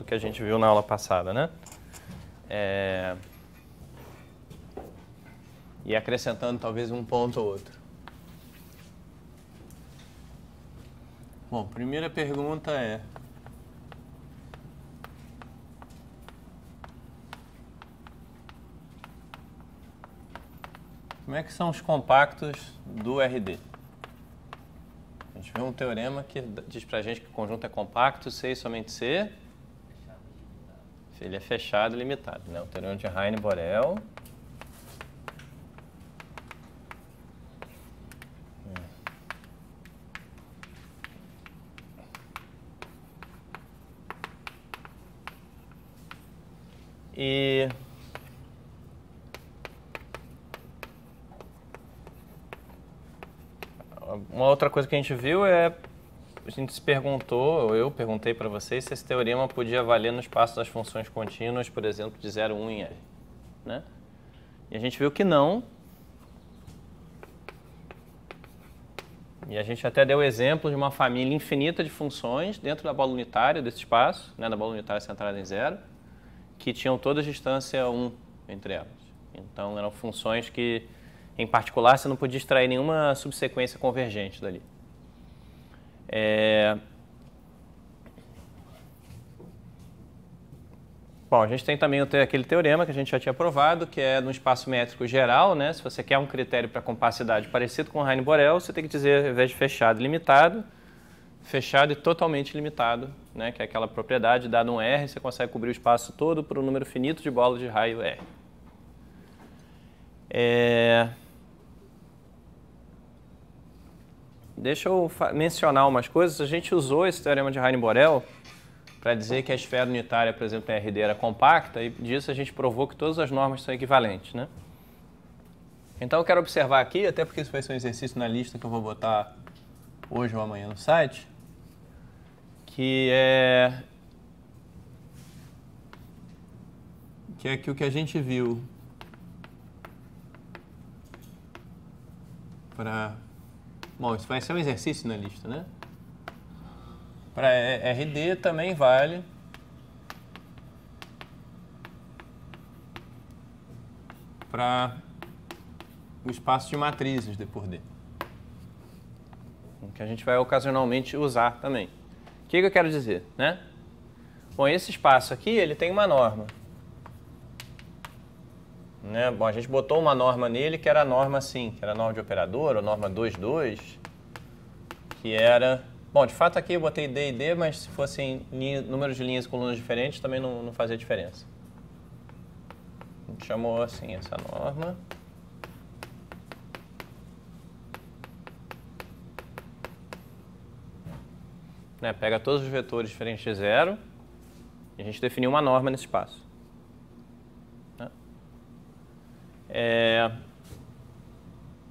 do que a gente viu na aula passada, né? E acrescentando talvez um ponto ou outro. Bom, primeira pergunta é: como é que são os compactos do RD? A gente vê um teorema que diz pra gente que o conjunto é compacto se e somente se ele é fechado e limitado, né? O teorema de Heine-Borel. E uma outra coisa que a gente viu é, a gente se perguntou, ou eu perguntei para vocês, se esse teorema podia valer no espaço das funções contínuas, por exemplo, de 0, 1 em R, né? E a gente viu que não. E a gente até deu exemplo de uma família infinita de funções dentro da bola unitária desse espaço, né, da bola unitária centrada em 0, que tinham todas distância 1 entre elas. Então eram funções que, em particular, você não podia extrair nenhuma subsequência convergente dali. Bom, a gente tem também aquele teorema que a gente já tinha provado, que é no espaço métrico geral, né? Se você quer um critério para compacidade parecido com o Heine-Borel, você tem que dizer, ao invés de fechado e limitado, fechado e totalmente limitado, né? Que é aquela propriedade, dado um R, você consegue cobrir o espaço todo por um número finito de bolas de raio R. Deixa eu mencionar umas coisas. A gente usou esse teorema de Heine-Borel para dizer que a esfera unitária, por exemplo, em RD era compacta, e disso a gente provou que todas as normas são equivalentes, né? Então eu quero observar aqui, até porque isso vai ser um exercício na lista que eu vou botar hoje ou amanhã no site, que é que o que a gente viu para... Bom, isso vai ser um exercício na lista, né? Para RD também vale para o espaço de matrizes D por D, que a gente vai ocasionalmente usar também. O que eu quero dizer, né? Bom, esse espaço aqui, ele tem uma norma, né? Bom, a gente botou uma norma nele que era a norma assim, que era a norma de operador, ou norma 2,2, que era... Bom, de fato aqui eu botei D e D, mas se fossem números de linhas e colunas diferentes, também não fazia diferença. A gente chamou assim essa norma. Né, pega todos os vetores diferentes de 0 e a gente definiu uma norma nesse espaço. Né?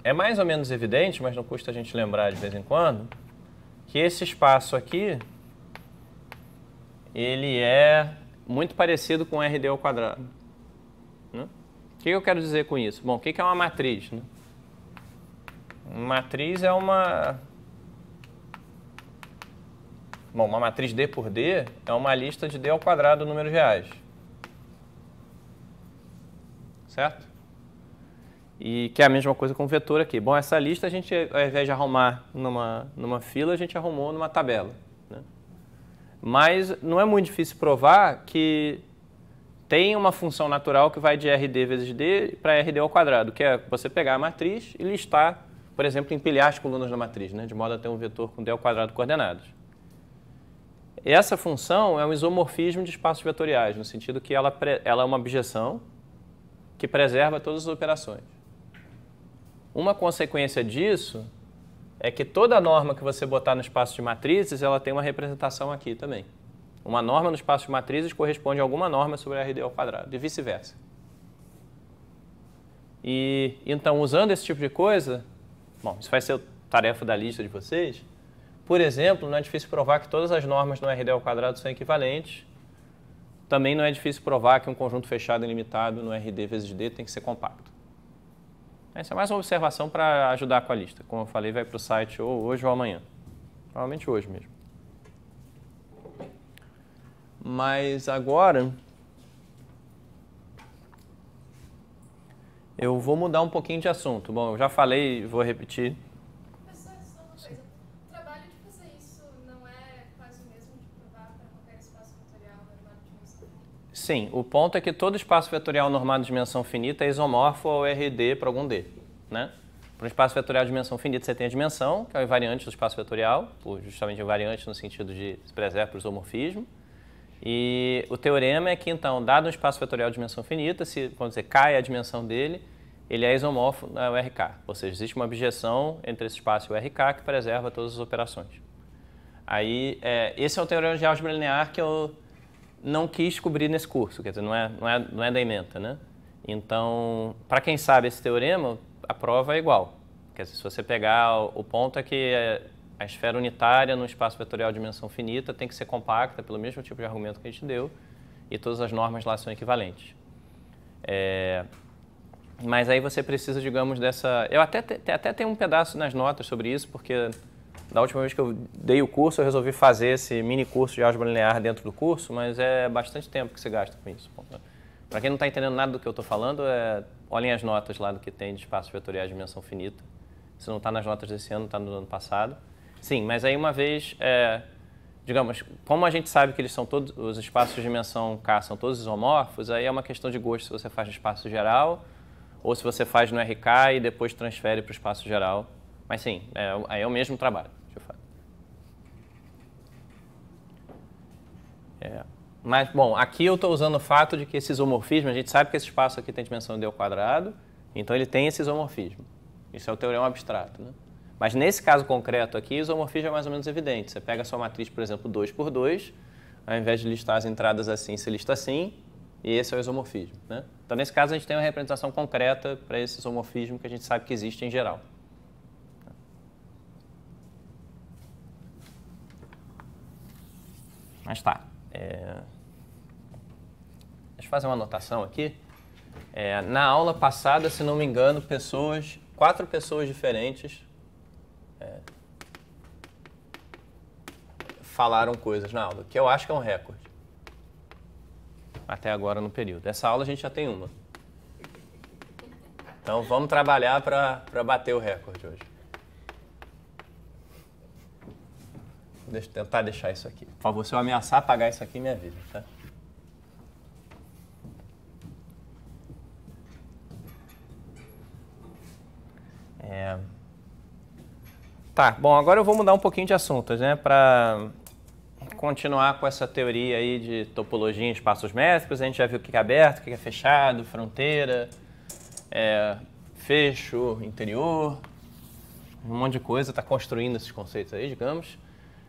É mais ou menos evidente, mas não custa a gente lembrar de vez em quando, que esse espaço aqui, ele é muito parecido com RD ao quadrado. Né? O que eu quero dizer com isso? Bom, o que é uma matriz? Né? Uma matriz é uma... Bom, uma matriz D por D é uma lista de D ao quadrado números reais. Certo? E que é a mesma coisa com o vetor aqui. Bom, essa lista a gente, ao invés de arrumar numa fila, a gente arrumou numa tabela. Né? Mas não é muito difícil provar que tem uma função natural que vai de RD vezes D para RD ao quadrado, que é você pegar a matriz e listar, por exemplo, empilhar as colunas da matriz, né? De modo a ter um vetor com D ao quadrado coordenadas. Essa função é um isomorfismo de espaços vetoriais, no sentido que ela é uma objeção que preserva todas as operações. Uma consequência disso é que toda norma que você botar no espaço de matrizes, ela tem uma representação aqui também. Uma norma no espaço de matrizes corresponde a alguma norma sobre RD ao quadrado, e vice-versa. E então, usando esse tipo de coisa, bom, isso vai ser tarefa da lista de vocês. Por exemplo, não é difícil provar que todas as normas no RD ao quadrado são equivalentes. Também não é difícil provar que um conjunto fechado e limitado no RD vezes D tem que ser compacto. Essa é mais uma observação para ajudar com a lista. Como eu falei, vai para o site ou hoje ou amanhã. Provavelmente hoje mesmo. Mas agora eu vou mudar um pouquinho de assunto. Bom, eu já falei, vou repetir. Professor, só uma coisa. O trabalho de fazer isso não é quase o mesmo de provar para qualquer espaço vetorial normado de dimensão finita? Sim, o ponto é que todo espaço vetorial normado de dimensão finita é isomorfo ao RD para algum D, né? Para um espaço vetorial de dimensão finita, você tem a dimensão, que é o invariante do espaço vetorial, justamente o invariante no sentido de se preserva por isomorfismo. E o teorema é que, então, dado um espaço vetorial de dimensão finita, se, vamos dizer, K é a dimensão dele, ele é isomorfo ao RK. Ou seja, existe uma objeção entre esse espaço e o RK que preserva todas as operações. Aí, esse é o teorema de álgebra linear que eu não quis cobrir nesse curso, quer dizer, não é da ementa, né? Então, para quem sabe esse teorema, a prova é igual. Quer dizer, se você pegar, o ponto é que a esfera unitária no espaço vetorial de dimensão finita tem que ser compacta pelo mesmo tipo de argumento que a gente deu e todas as normas lá são equivalentes. Mas aí você precisa, digamos, dessa... Eu até tenho um pedaço nas notas sobre isso, porque da última vez que eu dei o curso, eu resolvi fazer esse mini curso de álgebra linear dentro do curso, mas é bastante tempo que você gasta com isso. Para quem não está entendendo nada do que eu estou falando, olhem as notas lá do que tem de espaços vetoriais de dimensão finita. Se não está nas notas desse ano, está no ano passado. Sim, mas aí uma vez, digamos, como a gente sabe que eles são todos, os espaços de dimensão K são todos isomorfos, aí é uma questão de gosto se você faz no espaço geral ou se você faz no RK e depois transfere para o espaço geral. Mas sim, aí é o mesmo trabalho. Deixa eu falar. Mas, bom, aqui eu estou usando o fato de que esse isomorfismo, a gente sabe que esse espaço aqui tem dimensão d ao quadrado, então ele tem esse isomorfismo. Isso é o teorema abstrato, né? Mas nesse caso concreto aqui, o isomorfismo é mais ou menos evidente. Você pega a sua matriz, por exemplo, 2 por 2, ao invés de listar as entradas assim, você lista assim, e esse é o isomorfismo, né? Então, nesse caso, a gente tem uma representação concreta para esse isomorfismo que a gente sabe que existe em geral. Mas tá. Deixa eu fazer uma anotação aqui. Na aula passada, se não me engano, 4 pessoas diferentes falaram coisas na aula, que eu acho que é um recorde. Até agora no período. Essa aula a gente já tem uma. Então vamos trabalhar para bater o recorde hoje. Deixa eu tentar deixar isso aqui. Por favor, se eu ameaçar apagar isso aqui, me avisa, tá? Tá, bom, agora eu vou mudar um pouquinho de assuntos, né? Para continuar com essa teoria aí de topologia em espaços métricos. A gente já viu o que é aberto, o que é fechado, fronteira, fecho, interior, um monte de coisa, está construindo esses conceitos aí, digamos.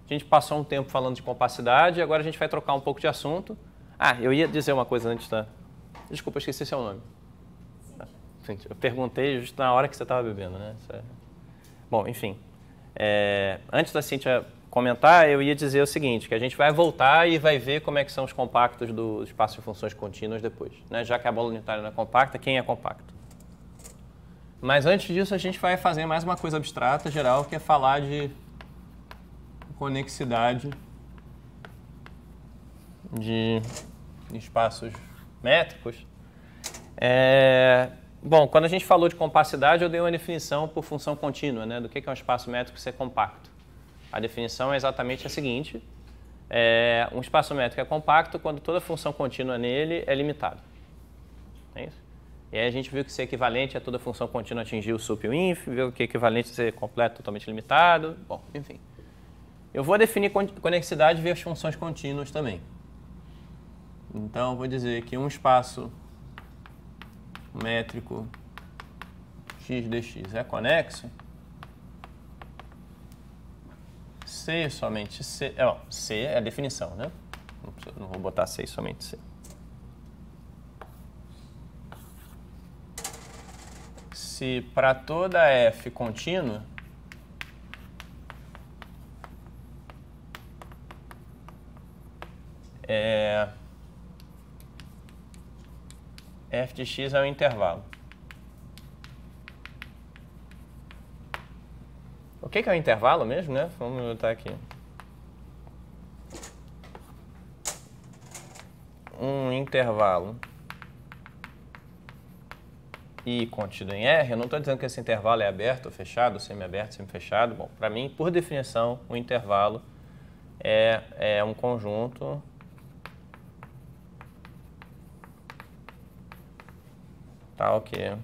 A gente passou um tempo falando de compacidade e agora a gente vai trocar um pouco de assunto. Eu ia dizer uma coisa antes, tá? Desculpa, esqueci seu nome. Cíntia. Eu perguntei justo na hora que você estava bebendo, né? Bom, enfim. Antes da Cíntia comentar, eu ia dizer o seguinte, que a gente vai voltar e vai ver como é que são os compactos do espaço de funções contínuas depois, né? Já que a bola unitária não é compacta, quem é compacto? Mas antes disso, a gente vai fazer mais uma coisa abstrata, geral, que é falar de conexidade de espaços métricos. Bom, quando a gente falou de compacidade, eu dei uma definição por função contínua, né, do que é um espaço métrico ser compacto. A definição é exatamente a seguinte: um espaço métrico é compacto quando toda função contínua nele é limitada. É isso? E aí a gente viu que ser equivalente a toda função contínua atingir o sup e o inf, viu que é equivalente a ser completo totalmente limitado. Bom, enfim. Eu vou definir conexidade via as funções contínuas também. Então, eu vou dizer que um espaço métrico x dx é conexo se e somente C. C é a definição, né? Não vou botar C e somente C. Se para toda f contínua f de x é um intervalo. O que é um intervalo mesmo, né? Vamos botar aqui. intervalo I contido em R, eu não estou dizendo que esse intervalo é aberto ou fechado, semi-aberto, semi-fechado. Bom, para mim, por definição, o intervalo é um conjunto tal que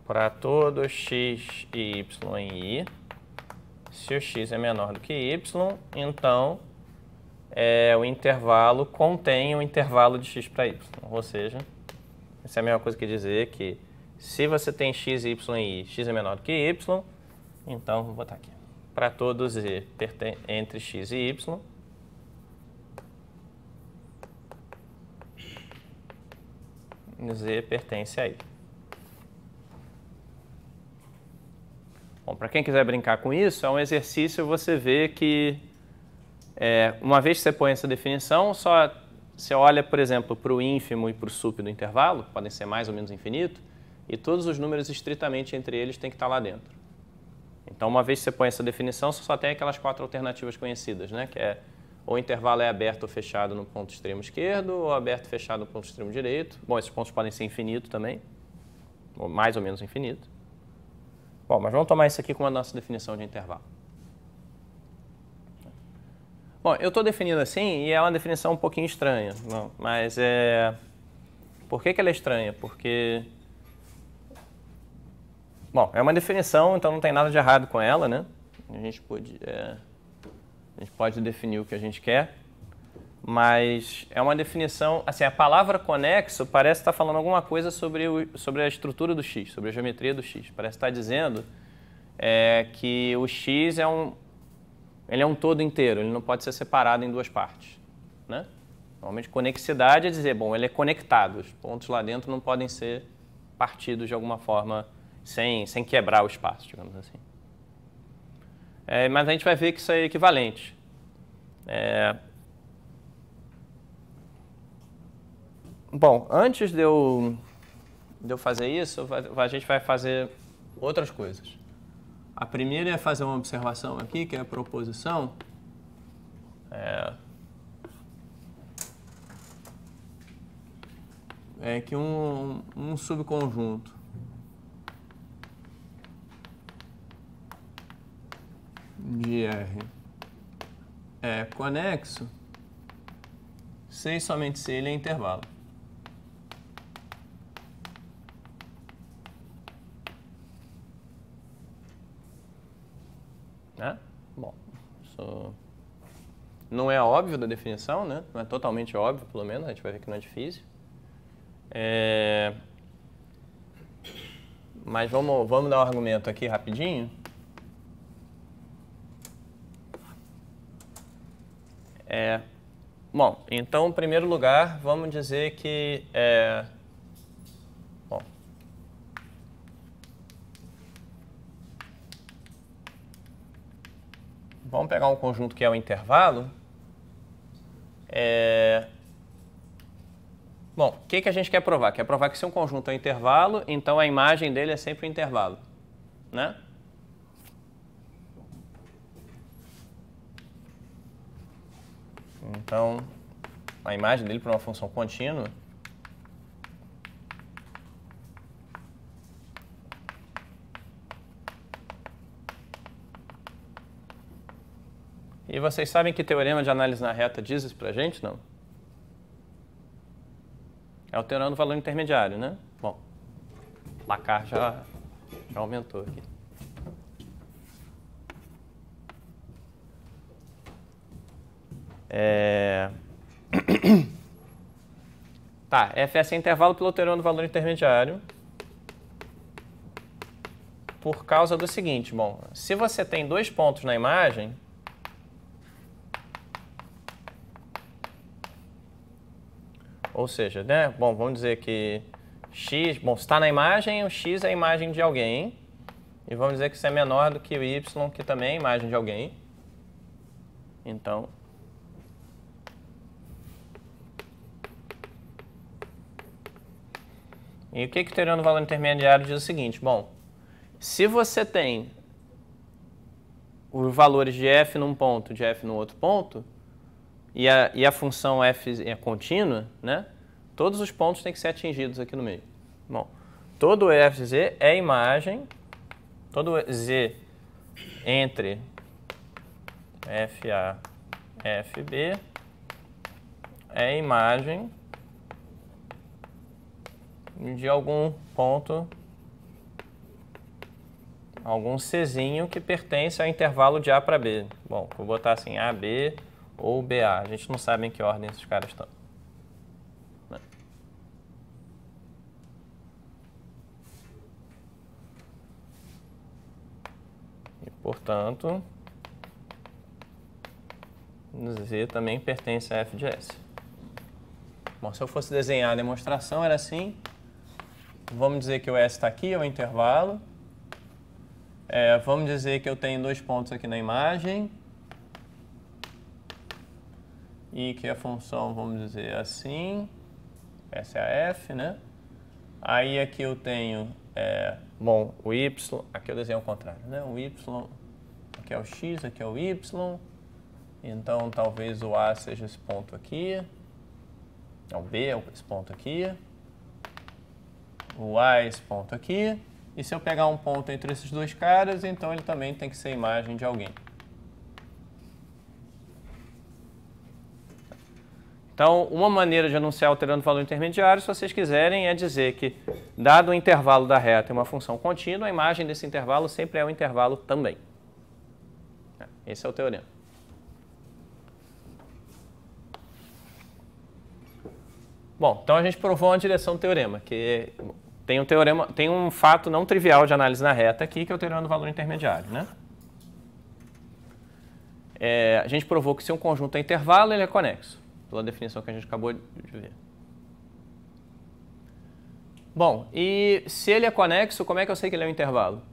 para todo x e y em I, se o x é menor do que y, então o intervalo contém o intervalo de x para y. Ou seja, isso é a mesma coisa que dizer que se você tem x e y em I, x é menor do que y, então vou botar aqui. Para todo z entre x e y, z pertence a I. Bom, para quem quiser brincar com isso, é um exercício você vê que uma vez que você põe essa definição, só você olha, por exemplo, para o ínfimo e para o sup do intervalo, podem ser mais ou menos infinito, e todos os números estritamente entre eles têm que estar lá dentro. Então, uma vez que você põe essa definição, você só tem aquelas 4 alternativas conhecidas, né? Que é ou o intervalo é aberto ou fechado no ponto extremo esquerdo, ou aberto ou fechado no ponto extremo direito. Bom, esses pontos podem ser infinitos também, ou mais ou menos infinito. Bom, mas vamos tomar isso aqui como a nossa definição de intervalo. Bom, eu estou definindo assim e é uma definição um pouquinho estranha, não, mas por que ela é estranha? Porque, bom, é uma definição, então não tem nada de errado com ela, né? A gente pode definir o que a gente quer, mas é uma definição, assim, a palavra conexo parece estar falando alguma coisa sobre a estrutura do x, sobre a geometria do x. Parece estar dizendo que o x ele é um todo inteiro, ele não pode ser separado em duas partes, né? Normalmente, conexidade é dizer, bom, ele é conectado, os pontos lá dentro não podem ser partidos de alguma forma sem quebrar o espaço, digamos assim. Mas a gente vai ver que isso é equivalente. Bom, antes de eu fazer isso, a gente vai fazer outras coisas. A primeira é fazer uma observação aqui, que é a proposição. É que um subconjunto de R é conexo se e somente se ele é intervalo. Né? Bom, isso não é óbvio da definição, né? Não é totalmente óbvio, pelo menos, a gente vai ver que não é difícil. Mas vamos dar um argumento aqui rapidinho. Bom, então, em primeiro lugar, vamos dizer que bom, vamos pegar um conjunto que é o intervalo. Bom, o que a gente quer provar? Quer provar que se um conjunto é um intervalo, então a imagem dele é sempre um intervalo, né? Então, a imagem dele para uma função contínua e vocês sabem que teorema de análise na reta diz isso pra gente, não? É o teorema do valor intermediário, né? Bom, o placar já aumentou aqui. Tá, Fs é intervalo pelo teorema do valor intermediário por causa do seguinte, bom, se você tem dois pontos na imagem, ou seja, né, bom, vamos dizer que x, bom, se está na imagem, o x é a imagem de alguém, e vamos dizer que isso é menor do que o y, que também é a imagem de alguém. Então, e o que o teorema do valor intermediário diz o seguinte, bom, se você tem os valores de f num ponto, de f no outro ponto, e a função f é contínua, né? Todos os pontos têm que ser atingidos aqui no meio. Bom, todo fz é imagem, todo z entre fa e fb é imagem de algum ponto, algum czinho que pertence ao intervalo de A para B. Bom, vou botar assim AB ou BA. A gente não sabe em que ordem esses caras estão. E, portanto, Z também pertence a f de S. Bom, se eu fosse desenhar a demonstração, era assim. Vamos dizer que o S está aqui, é o intervalo. Vamos dizer que eu tenho dois pontos aqui na imagem. E que a função, vamos dizer assim, essa é a f, né? Aí aqui eu tenho, bom, o y, aqui eu desenho ao contrário, né? O y, aqui é o x, aqui é o y. Então, talvez o A seja esse ponto aqui. O B é esse ponto aqui. O A é esse ponto aqui. E se eu pegar um ponto entre esses dois caras, então ele também tem que ser imagem de alguém. Então, uma maneira de anunciar alterando o valor intermediário, se vocês quiserem, é dizer que, dado o intervalo da reta e uma função contínua, a imagem desse intervalo sempre é um intervalo também. Esse é o teorema. Bom, então a gente provou uma direção do teorema, que tem um fato não trivial de análise na reta aqui, que é o teorema do valor intermediário, né? A gente provou que se um conjunto é intervalo, ele é conexo, pela definição que a gente acabou de ver. Bom, e se ele é conexo, como é que eu sei que ele é um intervalo?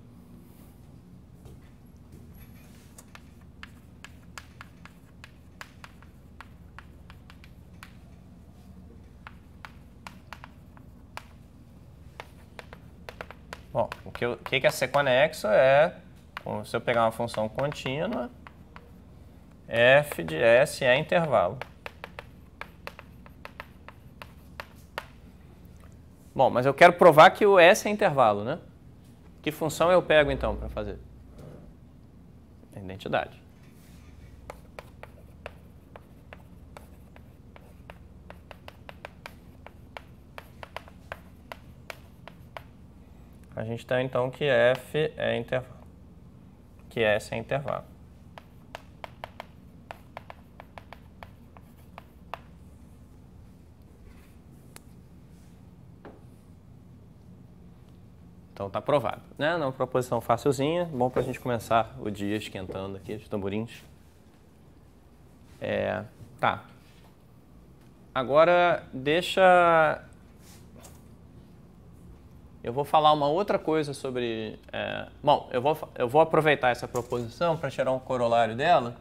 Bom, o que é ser conexo é, se eu pegar uma função contínua, f de S é intervalo. Bom, mas eu quero provar que o S é intervalo, né? Que função eu pego, então, para fazer? A identidade. A gente tem, então, que f é intervalo, que S é intervalo. Então está provado, né? Uma proposição facilzinha, bom para a gente começar o dia esquentando aqui os tamborins. Tá. Agora deixa... Eu vou falar uma outra coisa sobre... Bom, eu vou aproveitar essa proposição para tirar um corolário dela,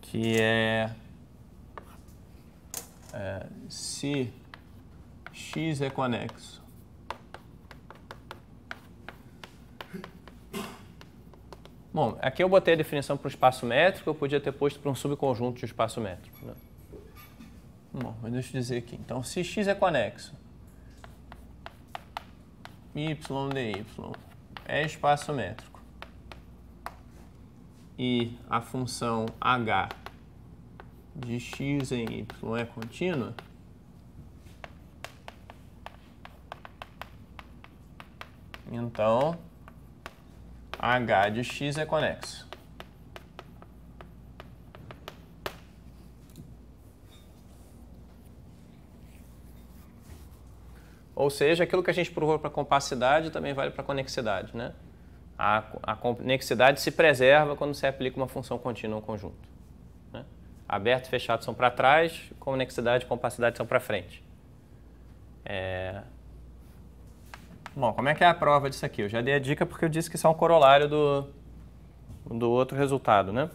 que se x é conexo Bom, aqui eu botei a definição para o espaço métrico, eu podia ter posto para um subconjunto de espaço métrico, né? Bom, mas deixa eu dizer aqui. Então, se x é conexo, y dy é espaço métrico e a função h de x em y é contínua, então h de x é conexo. Ou seja, aquilo que a gente provou para compacidade também vale para conexidade, né? A conexidade se preserva quando se aplica uma função contínua ao conjunto, né? Aberto e fechado são para trás, conexidade e compacidade são para frente. Bom, como é que é a prova disso aqui? Eu já dei a dica porque eu disse que isso é um corolário do outro resultado, né?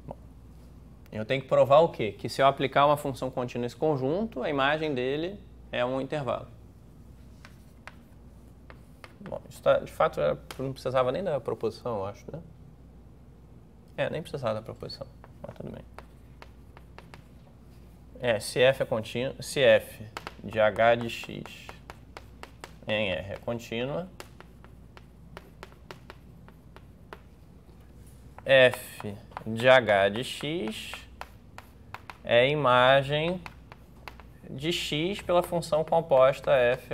Bom, eu tenho que provar o quê? Que se eu aplicar uma função contínua nesse conjunto, a imagem dele é um intervalo. Bom, isso tá, de fato, não precisava nem da proposição, eu acho, né? Nem precisava da proposição, mas tudo bem. Se f é contínuo, se f de h de x em R é contínua, f de h de x é a imagem de x pela função composta fh.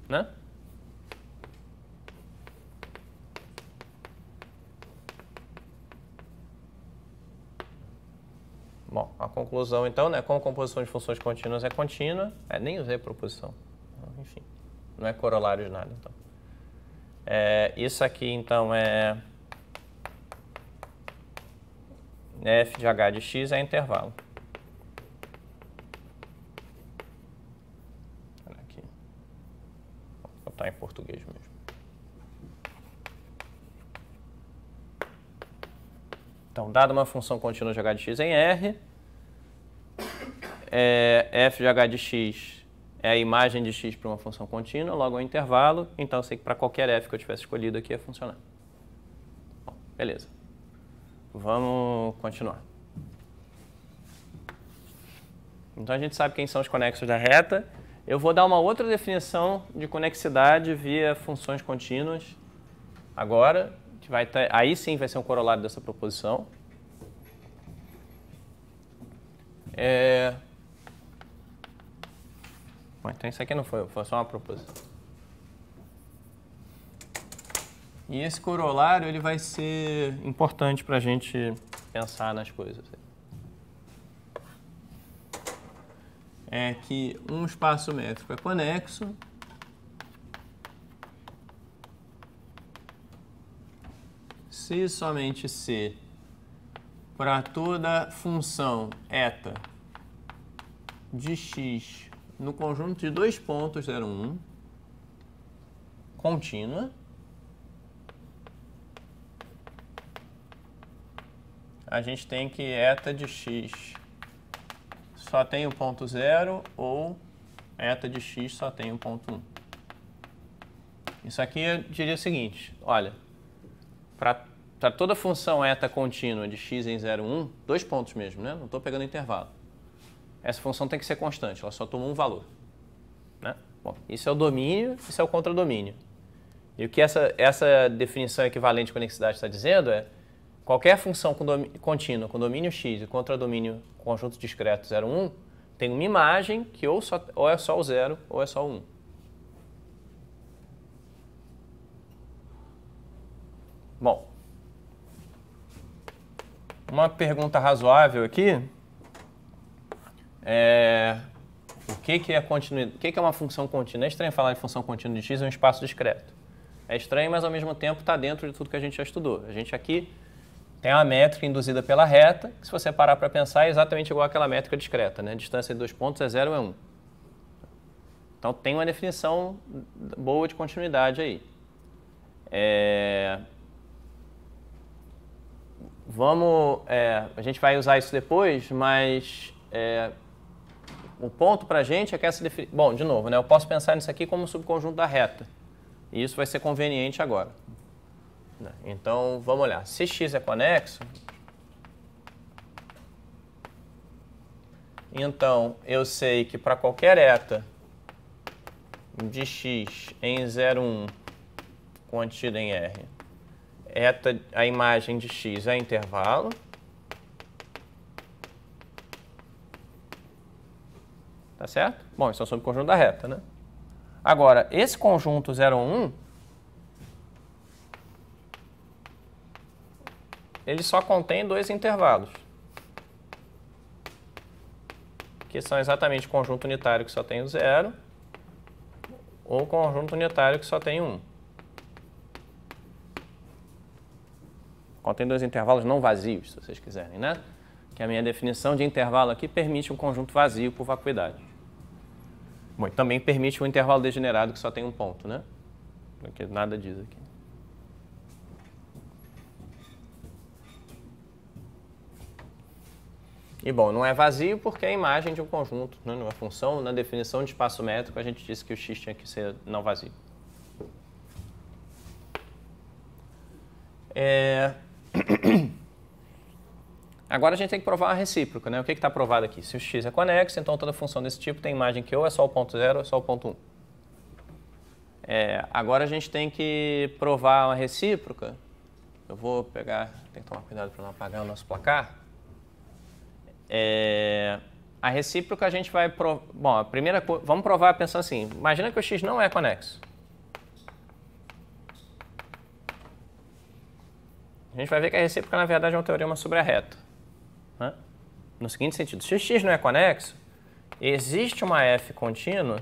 Né? Bom, a conclusão então, né, como a composição de funções contínuas é contínua, nem usei a proposição, enfim, não é corolário de nada, então. Isso aqui então é f de h de x é intervalo. Olha aqui, vou botar em português mesmo. Então, dada uma função contínua de h de x em R, f de h de x é a imagem de x para uma função contínua, logo é um intervalo, então eu sei que para qualquer f que eu tivesse escolhido aqui ia funcionar. Bom, beleza. Vamos continuar. Então a gente sabe quem são os conexos da reta. Eu vou dar uma outra definição de conexidade via funções contínuas agora, que vai ter, aí sim vai ser um corolário dessa proposição. Bom, então isso aqui não foi só uma proposição. E esse corolário ele vai ser importante para a gente pensar nas coisas. É que um espaço métrico é conexo se e somente se para toda função eta de x no conjunto de dois pontos 0, 1 contínua, a gente tem que eta de x só tem o ponto 0 ou eta de x só tem o ponto 1. Isso aqui eu diria o seguinte, olha, para toda função eta contínua de x em 0, 1, dois pontos mesmo, né? Não estou pegando intervalo. Essa função tem que ser constante, ela só toma um valor. Né? Bom, isso é o domínio, isso é o contradomínio. E o que essa definição equivalente de conexidade está dizendo é qualquer função contínua com domínio x e contradomínio conjunto discreto 0, 1 tem uma imagem que ou é só o 0 ou é só o 1. Bom, uma pergunta razoável aqui é o que é continuidade? O que é uma função contínua? É estranho falar de função contínua de x em um espaço discreto. É estranho, mas ao mesmo tempo está dentro de tudo que a gente já estudou. A gente aqui tem uma métrica induzida pela reta, que se você parar para pensar é exatamente igual àquela métrica discreta, né? A distância de dois pontos é 0 ou é 1. Então tem uma definição boa de continuidade aí. A gente vai usar isso depois, mas o ponto para a gente é que essa definição... Bom, de novo, né, eu posso pensar nisso aqui como um subconjunto da reta. E isso vai ser conveniente agora. Então, vamos olhar. Se x é conexo, então eu sei que para qualquer eta de x em 0, 1 contida em R, a imagem de x é intervalo. Tá certo? Bom, isso é o subconjunto da reta, né? Agora, esse conjunto 0, 1, ele só contém dois intervalos, que são exatamente o conjunto unitário que só tem o 0 ou o conjunto unitário que só tem 1. Contém dois intervalos não vazios, se vocês quiserem, né? Que a minha definição de intervalo aqui permite um conjunto vazio por vacuidade. Bom, e também permite um intervalo degenerado que só tem um ponto, né? Porque nada diz aqui. E, bom, não é vazio porque é a imagem de um conjunto, né? Numa função, na definição de espaço métrico, a gente disse que o x tinha que ser não vazio. Agora a gente tem que provar a recíproca, né? O que está provado aqui? Se o x é conexo, então toda função desse tipo tem imagem que ou é só o ponto 0 ou é só o ponto 1. Agora a gente tem que provar uma recíproca. Eu vou pegar, tem que tomar cuidado para não apagar o nosso placar. A recíproca a gente vai... Bom, a primeira coisa... Vamos provar pensando assim. Imagina que o x não é conexo. A gente vai ver que a recíproca, na verdade, é um teorema sobre a reta. Né? No seguinte sentido. Se o x não é conexo, existe uma f contínua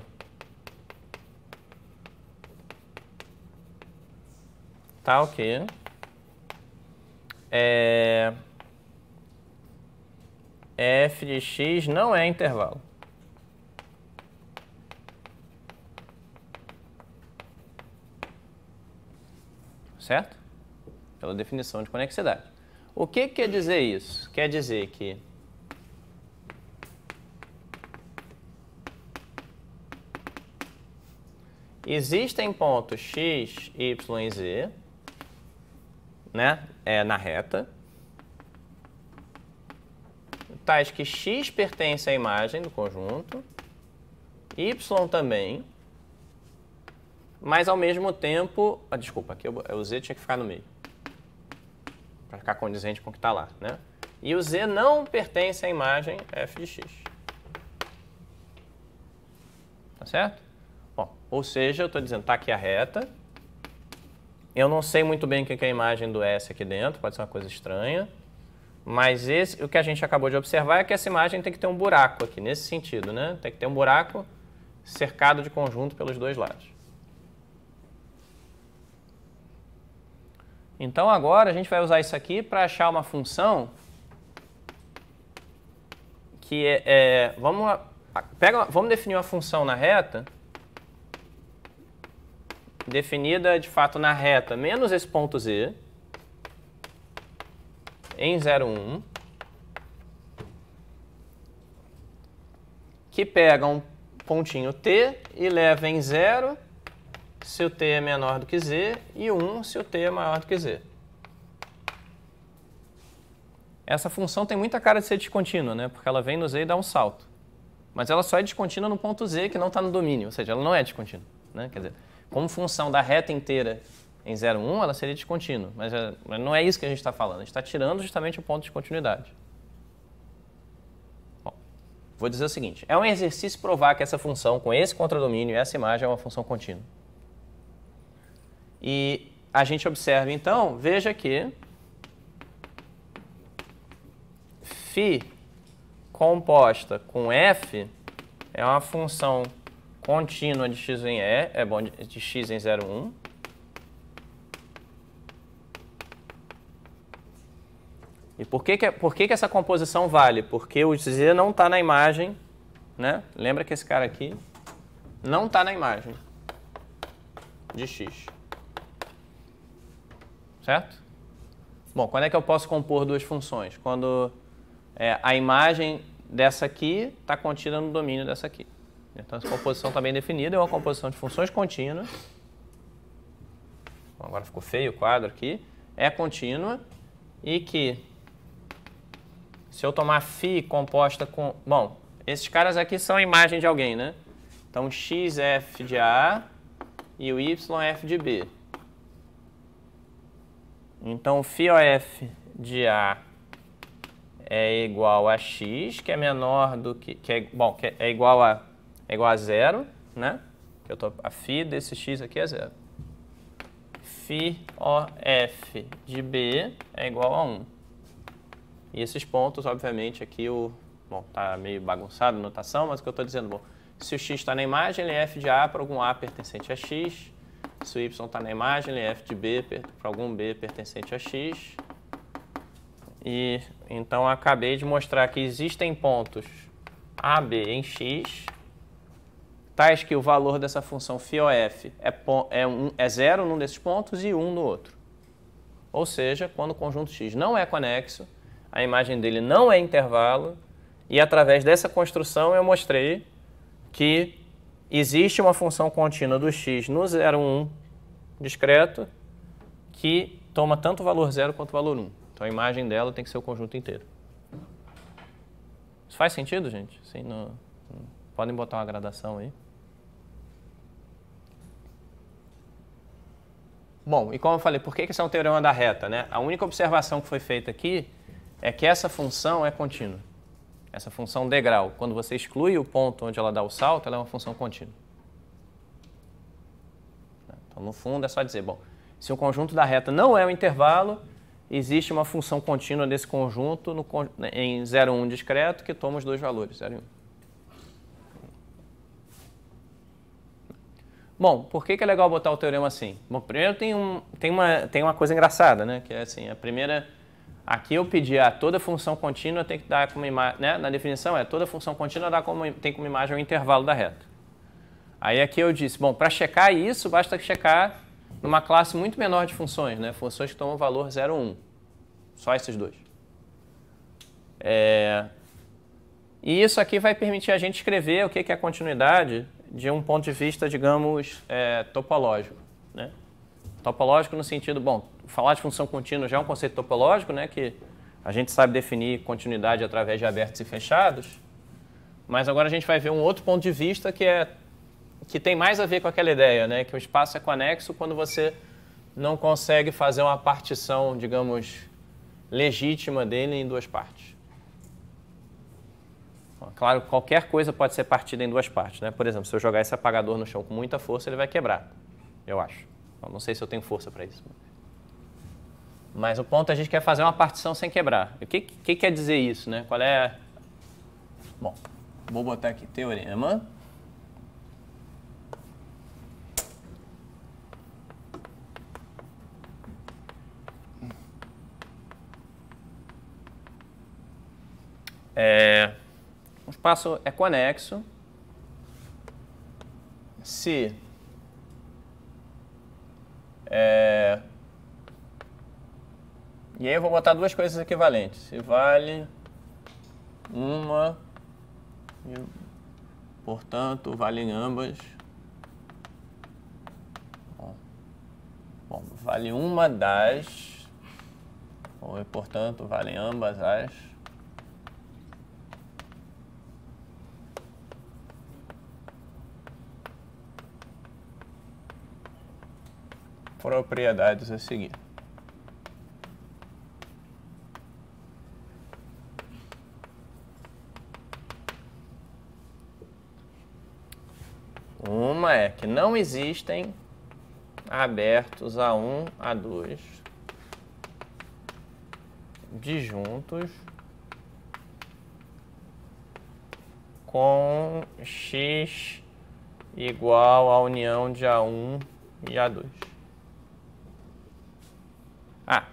tal que... f de x não é intervalo. Certo? Pela definição de conexidade. O que quer dizer isso? Quer dizer que existem pontos x, y e z, né? Na reta, tais que x pertence à imagem do conjunto, y também, mas ao mesmo tempo... desculpa, aqui o z tinha que ficar no meio, para ficar condizente com o que está lá, né? E o z não pertence à imagem f de x. Tá certo? Bom, ou seja, eu estou dizendo, está aqui a reta. Eu não sei muito bem o que é a imagem do S aqui dentro, pode ser uma coisa estranha. Mas o que a gente acabou de observar é que essa imagem tem que ter um buraco aqui, nesse sentido, né? Tem que ter um buraco cercado de conjunto pelos dois lados. Então, agora a gente vai usar isso aqui para achar uma função que vamos definir uma função na reta, definida de fato na reta menos esse ponto z, em 0, 1, que pega um pontinho t e leva em 0 se o t é menor do que z e 1 se o t é maior do que z. Essa função tem muita cara de ser descontínua, né? Porque ela vem no z e dá um salto. Mas ela só é descontínua no ponto z, que não está no domínio, ou seja, ela não é descontínua, né? Quer dizer, como função da reta inteira em 0, 1, ela seria descontínua, mas não é isso que a gente está falando. A gente está tirando justamente o ponto de continuidade. Bom, vou dizer o seguinte, é um exercício provar que essa função com esse contradomínio e essa imagem é uma função contínua. E a gente observa, então, veja que φ composta com f é uma função contínua de x em de x em 0, 1. E por que essa composição vale? Porque o z não está na imagem, né? Lembra que esse cara aqui não está na imagem de x. Certo? Bom, quando é que eu posso compor duas funções? Quando a imagem dessa aqui está contida no domínio dessa aqui. Então, essa composição está bem definida, é uma composição de funções contínuas. Bom, agora ficou feio o quadro aqui. É contínua e que, se eu tomar φ composta com... Bom, esses caras aqui são a imagem de alguém, né? Então, x é f de A e o y é f de B. Então, φ de A é igual a x, que é menor do que é igual a 0, né? A φ desse x aqui é 0. φ de B é igual a 1. E esses pontos, obviamente, aqui bom, tá meio bagunçado a notação, mas o que eu estou dizendo, bom, se o x está na imagem, ele é f de A para algum A pertencente a x. Se o y está na imagem, ele é f de B para algum B pertencente a x. E então acabei de mostrar que existem pontos A, B em x, tais que o valor dessa função φ é 0 num desses pontos e 1 no outro. Ou seja, quando o conjunto x não é conexo, a imagem dele não é intervalo E através dessa construção eu mostrei que existe uma função contínua do x no 0, 1 discreto que toma tanto o valor 0 quanto o valor 1. Então a imagem dela tem que ser o conjunto inteiro. Isso faz sentido, gente? Sim, podem botar uma gradação aí. Bom, e como eu falei, por que esse é um teorema da reta, né? A única observação que foi feita aqui é que essa função é contínua. Essa função degrau, quando você exclui o ponto onde ela dá o salto, ela é uma função contínua. Então, no fundo, é só dizer, bom, se o conjunto da reta não é o intervalo, existe uma função contínua desse conjunto em 0, 1 discreto que toma os dois valores, 0 e 1. Bom, por que é legal botar o teorema assim? Bom, primeiro tem uma coisa engraçada, né? Que é assim, a primeira... Aqui eu pedi toda função contínua tem que dar como imagem... Né? Na definição toda função contínua tem como imagem o intervalo da reta. Aí aqui eu disse, bom, para checar isso, basta checar numa classe muito menor de funções, né? Funções que tomam valor 0, 1. Só esses dois. E isso aqui vai permitir a gente escrever o que é a continuidade de um ponto de vista, digamos, topológico, né? Topológico no sentido, bom, falar de função contínua já é um conceito topológico, né? Que a gente sabe definir continuidade através de abertos e fechados, mas agora a gente vai ver um outro ponto de vista que tem mais a ver com aquela ideia, né? Que o espaço é conexo quando você não consegue fazer uma partição, digamos, legítima dele em duas partes. Claro, qualquer coisa pode ser partida em duas partes, né? Por exemplo, se eu jogar esse apagador no chão com muita força, ele vai quebrar, eu acho. Eu não sei se eu tenho força para isso. Mas o ponto é a gente quer fazer uma partição sem quebrar. O que quer dizer isso, né? Qual é... Bom, vou botar aqui teorema. O espaço é conexo se e aí eu vou botar duas coisas equivalentes. Se vale uma e, portanto, valem ambas. Bom, vale uma das, ou, e, portanto, valem ambas as. Propriedades a seguir. Uma é que não existem abertos A1, A2 disjuntos com x igual à união de A1 e A2.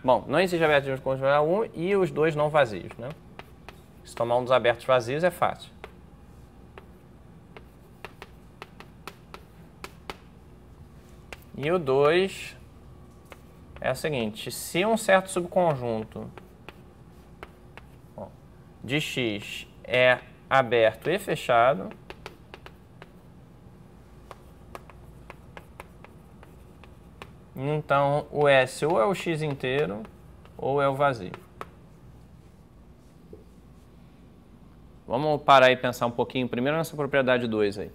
Bom, não existe aberto disjunto com A1 e os dois não vazios, né? Se tomar um dos abertos vazios é fácil. E o 2 é o seguinte, se um certo subconjunto de x é aberto e fechado, então o S ou é o x inteiro ou é o vazio. Vamos parar e pensar um pouquinho primeiro nessa propriedade 2 aí.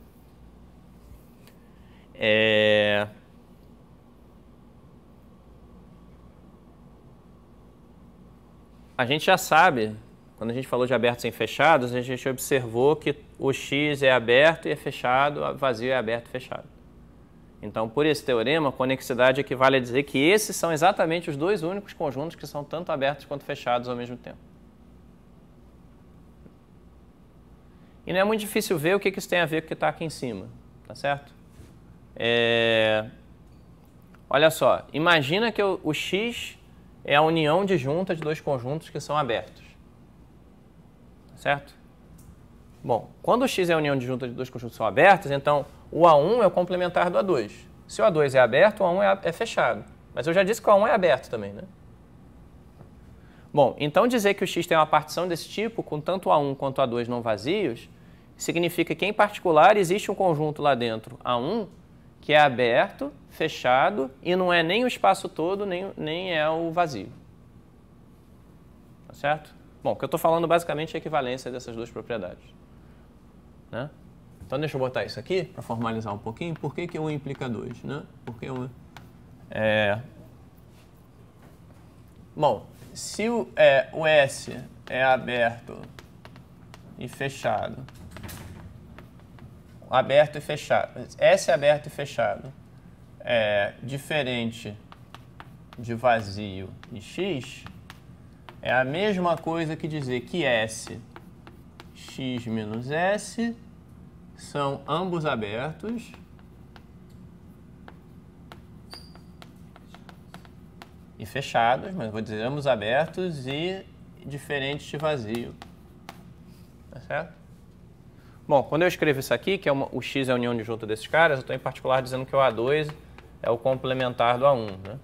A gente já sabe, quando a gente falou de abertos e fechados, a gente observou que o x é aberto e é fechado, o vazio é aberto e fechado. Então, por esse teorema, conexidade equivale a dizer que esses são exatamente os dois únicos conjuntos que são tanto abertos quanto fechados ao mesmo tempo. E não é muito difícil ver o que isso tem a ver com o que está aqui em cima, tá certo? Olha só, imagina que o x é a união disjunta de dois conjuntos que são abertos, certo? Bom, quando o x é a união disjunta de dois conjuntos que são abertos, então o A1 é o complementar do A2. Se o A2 é aberto, o A1 é fechado. Mas eu já disse que o A1 é aberto também, né? Bom, então dizer que o X tem uma partição desse tipo, com tanto A1 quanto A2 não vazios, significa que, em particular, existe um conjunto lá dentro, A1, que é aberto, fechado, e não é nem o espaço todo, nem é o vazio. Tá certo? Bom, o que eu estou falando basicamente é a equivalência dessas duas propriedades. Né? Então, deixa eu botar isso aqui para formalizar um pouquinho. Por que 1 implica 2? Né? Porque 1 Bom, se o S é aberto e fechado, aberto e fechado, S é aberto e fechado é diferente de vazio e X, é a mesma coisa que dizer que S, X menos S são ambos abertos e fechados, mas vou dizer ambos abertos e diferentes de vazio. Tá certo? Bom, quando eu escrevo isso aqui, que é o X é a união disjunta desses caras, eu estou em particular dizendo que o A2 é o complementar do A1. Né?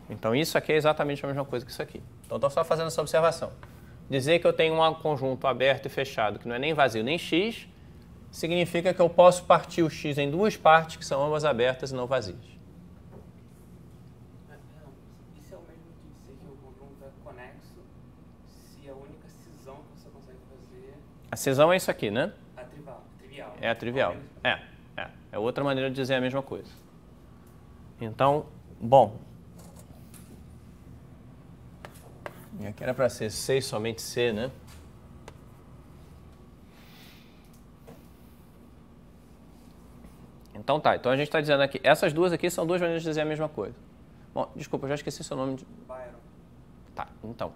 Então isso aqui é exatamente a mesma coisa que isso aqui. Então estou só fazendo essa observação. Dizer que eu tenho um conjunto aberto e fechado, que não é nem vazio nem X, significa que eu posso partir o X em duas partes que são ambas abertas e não vazias. Isso é o mesmo que dizer que o conjunto é conexo se a única cisão que você consegue fazer... A cisão é isso aqui, né? A trivial. É a trivial. É outra maneira de dizer a mesma coisa. Então, bom... E aqui era para ser C e somente C, né? Então tá, então a gente está dizendo aqui, essas duas aqui são duas maneiras de dizer a mesma coisa. Bom, desculpa, eu já esqueci seu nome. Byron. Tá, então.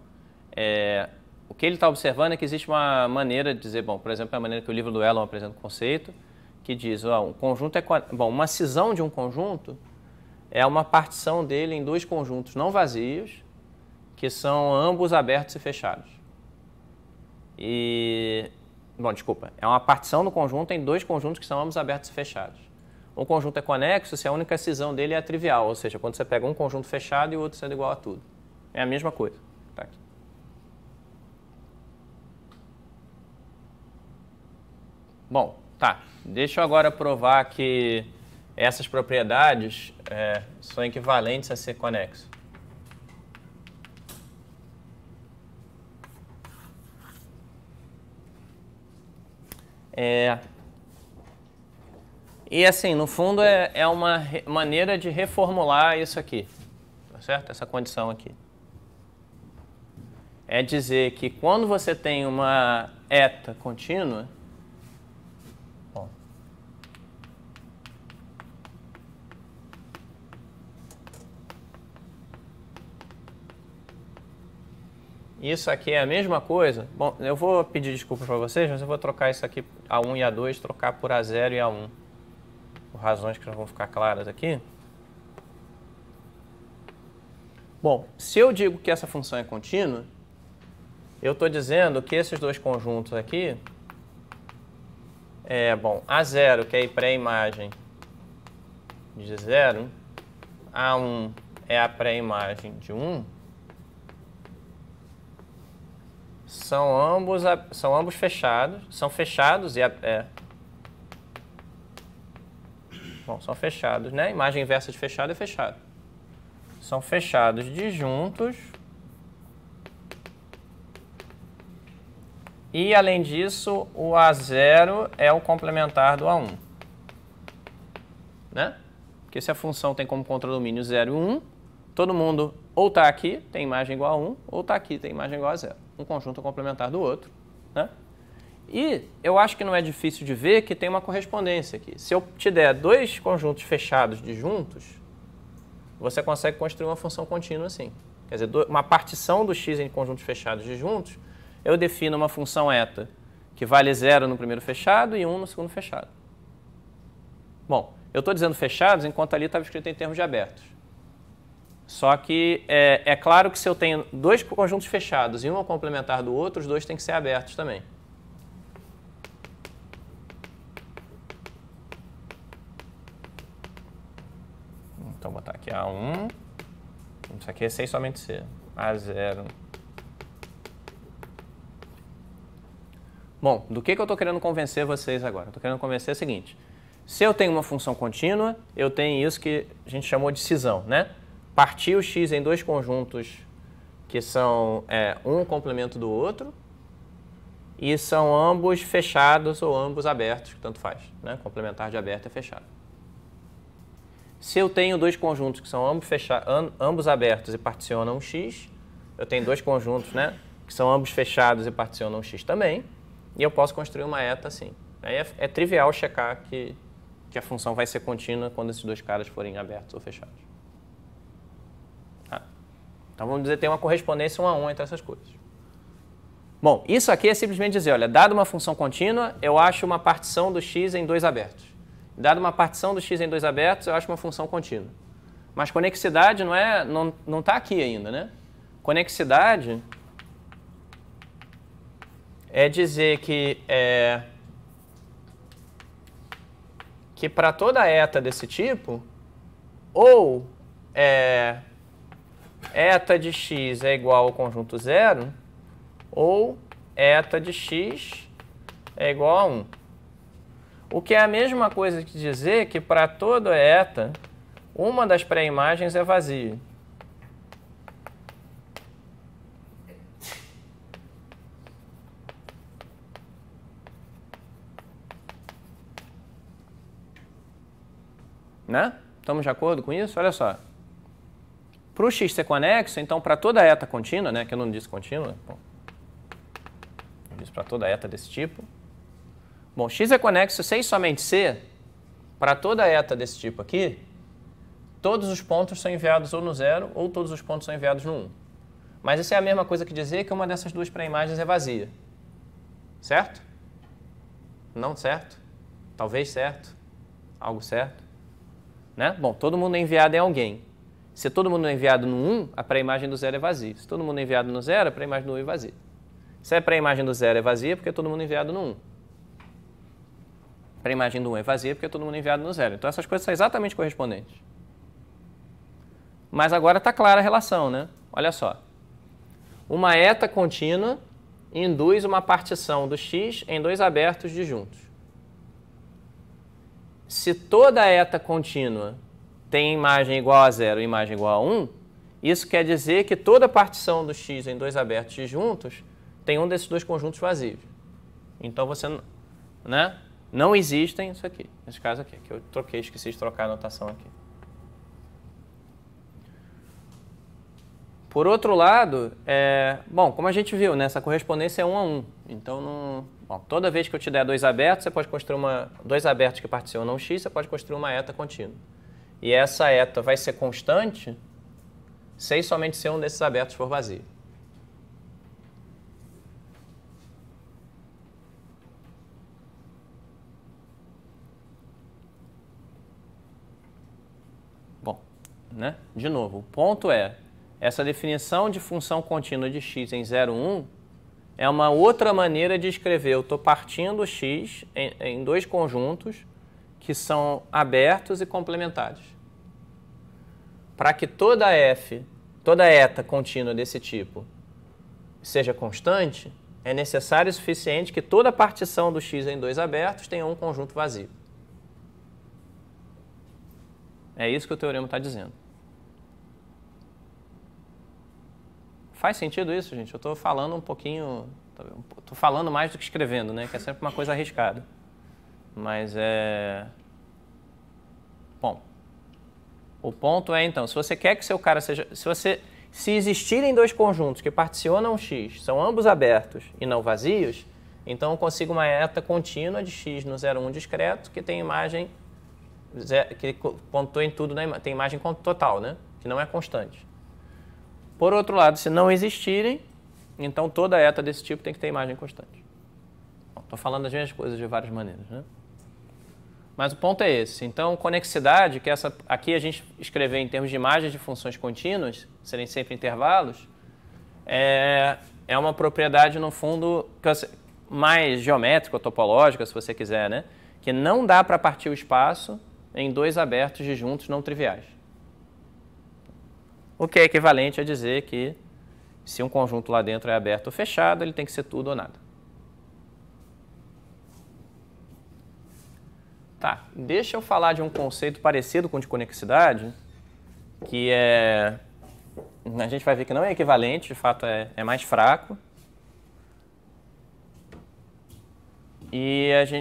O que ele está observando é que existe uma maneira de dizer, bom, por exemplo, a maneira que o livro do Elon apresenta o conceito, que diz, um conjunto é... Bom, uma cisão de um conjunto é uma partição dele em dois conjuntos não vazios, que são ambos abertos e fechados. Bom, desculpa. É uma partição do conjunto em dois conjuntos que são ambos abertos e fechados. Um conjunto é conexo se a única cisão dele é trivial, ou seja, quando você pega um conjunto fechado e o outro sendo igual a tudo. É a mesma coisa. Tá aqui. Bom, tá. Deixa eu agora provar que essas propriedades são equivalentes a ser conexo. E assim, no fundo é uma maneira de reformular isso aqui, tá certo? Essa condição aqui. É dizer que quando você tem uma eta contínua, bom, isso aqui é a mesma coisa. Bom, eu vou pedir desculpa para vocês, mas eu vou trocar isso aqui, A1 e A2, trocar por A0 e A1. Por razões que já vão ficar claras aqui. Bom, se eu digo que essa função é contínua, eu estou dizendo que esses dois conjuntos aqui, bom, A0, que é a pré-imagem de 0, A1 é a pré-imagem de 1, são ambos fechados, são fechados e bom, são fechados, né? Imagem inversa de fechado é fechado. São fechados disjuntos. E, além disso, o A0 é o complementar do A1. Né? Porque se a função tem como contradomínio 0 e 1, todo mundo ou está aqui, tem imagem igual a 1, ou está aqui, tem imagem igual a 0. Um conjunto é complementar do outro. Né? E eu acho que não é difícil de ver que tem uma correspondência aqui. Se eu te der dois conjuntos fechados disjuntos, você consegue construir uma função contínua assim. Quer dizer, uma partição do x em conjuntos fechados disjuntos, eu defino uma função eta que vale 0 no primeiro fechado e 1 no segundo fechado. Bom, eu estou dizendo fechados enquanto ali estava escrito em termos de abertos. Só que é claro que se eu tenho dois conjuntos fechados e um é complementar do outro, os dois têm que ser abertos também. Então, vou botar aqui A1. Isso aqui é C e somente C. A0. Bom, do que eu estou querendo convencer vocês agora? Estou querendo convencer o seguinte. Se eu tenho uma função contínua, eu tenho isso que a gente chamou de cisão, né? Partir o x em dois conjuntos que são um complemento do outro e são ambos fechados ou ambos abertos, que tanto faz, né? Complementar de aberto é fechado. Se eu tenho dois conjuntos que são ambos abertos e particionam x, eu tenho dois conjuntos, né, que são ambos fechados e particionam x também, e eu posso construir uma eta assim. Aí é trivial checar que a função vai ser contínua quando esses dois caras forem abertos ou fechados. Tá? Então vamos dizer que tem uma correspondência 1 a 1 entre essas coisas. Bom, isso aqui é simplesmente dizer, olha, dado uma função contínua, eu acho uma partição do x em dois abertos. Dado uma partição do x em dois abertos, eu acho uma função contínua. Mas conexidade não está aqui ainda, né? Conexidade é dizer que para toda eta desse tipo, ou eta de x é igual ao conjunto zero, ou eta de x é igual a 1. O que é a mesma coisa que dizer que para toda eta, uma das pré-imagens é vazia. Né? Estamos de acordo com isso? Olha só. Para o x ser conexo, então para toda eta contínua, né, que eu não disse contínua, bom, eu disse para toda eta desse tipo. Bom, x é conexo se e somente se, para toda eta desse tipo aqui, todos os pontos são enviados ou no 0 ou todos os pontos são enviados no 1. Mas isso é a mesma coisa que dizer que uma dessas duas pré-imagens é vazia. Certo? Não certo? Talvez certo? Algo certo? Né? Bom, todo mundo é enviado em alguém. Se todo mundo é enviado no 1, a pré-imagem do 0 é vazia. Se todo mundo é enviado no 0, a pré-imagem do 1 é vazia. Se a pré-imagem do 0 é vazia, porque todo mundo é enviado no 1. A pré-imagem do 1 é vazia, porque todo mundo é enviado no 0. Então essas coisas são exatamente correspondentes. Mas agora está clara a relação, né? Olha só. Uma eta contínua induz uma partição do x em dois abertos disjuntos. Se toda eta contínua tem imagem igual a 0 e imagem igual a 1, isso quer dizer que toda partição do x em dois abertos disjuntos tem um desses dois conjuntos vazios. Então você, né, não existem isso aqui, nesse caso aqui, que eu troquei, esqueci de trocar a notação aqui. Por outro lado, bom, como a gente viu, né, essa correspondência é 1 a 1. Então, bom, toda vez que eu te der dois abertos, você pode construir dois abertos que particionam x, você pode construir uma eta contínua. E essa eta vai ser constante se e somente se um desses abertos for vazio. Bom, né? De novo, o ponto é, essa definição de função contínua de x em 0, 1 é uma outra maneira de escrever. Eu estou partindo x em dois conjuntos que são abertos e complementares. Para que toda eta contínua desse tipo seja constante, é necessário o suficiente que toda partição do x em dois abertos tenha um conjunto vazio. É isso que o teorema está dizendo. Faz sentido isso, gente? Eu estou falando um pouquinho... Estou falando mais do que escrevendo, né? Que é sempre uma coisa arriscada. Mas bom, o ponto é, então, se você quer que seu cara seja... Se existirem dois conjuntos que particionam x, são ambos abertos e não vazios, então eu consigo uma eta contínua de x no 0, 1 discreto que tem imagem... que pontua em tudo, tem imagem total, né? Que não é constante. Por outro lado, se não existirem, então toda eta desse tipo tem que ter imagem constante. Estou falando as mesmas coisas de várias maneiras, né? Mas o ponto é esse. Então, conexidade, que aqui a gente escreveu em termos de imagens de funções contínuas, serem sempre intervalos, é uma propriedade, no fundo, mais geométrica ou topológica, se você quiser, né? Que não dá para partir o espaço em dois abertos disjuntos não triviais. O que é equivalente a dizer que Se um conjunto lá dentro é aberto ou fechado, ele tem que ser tudo ou nada. Tá, deixa eu falar de um conceito parecido com o de conexidade, que é... A gente vai ver que não é equivalente, de fato é mais fraco.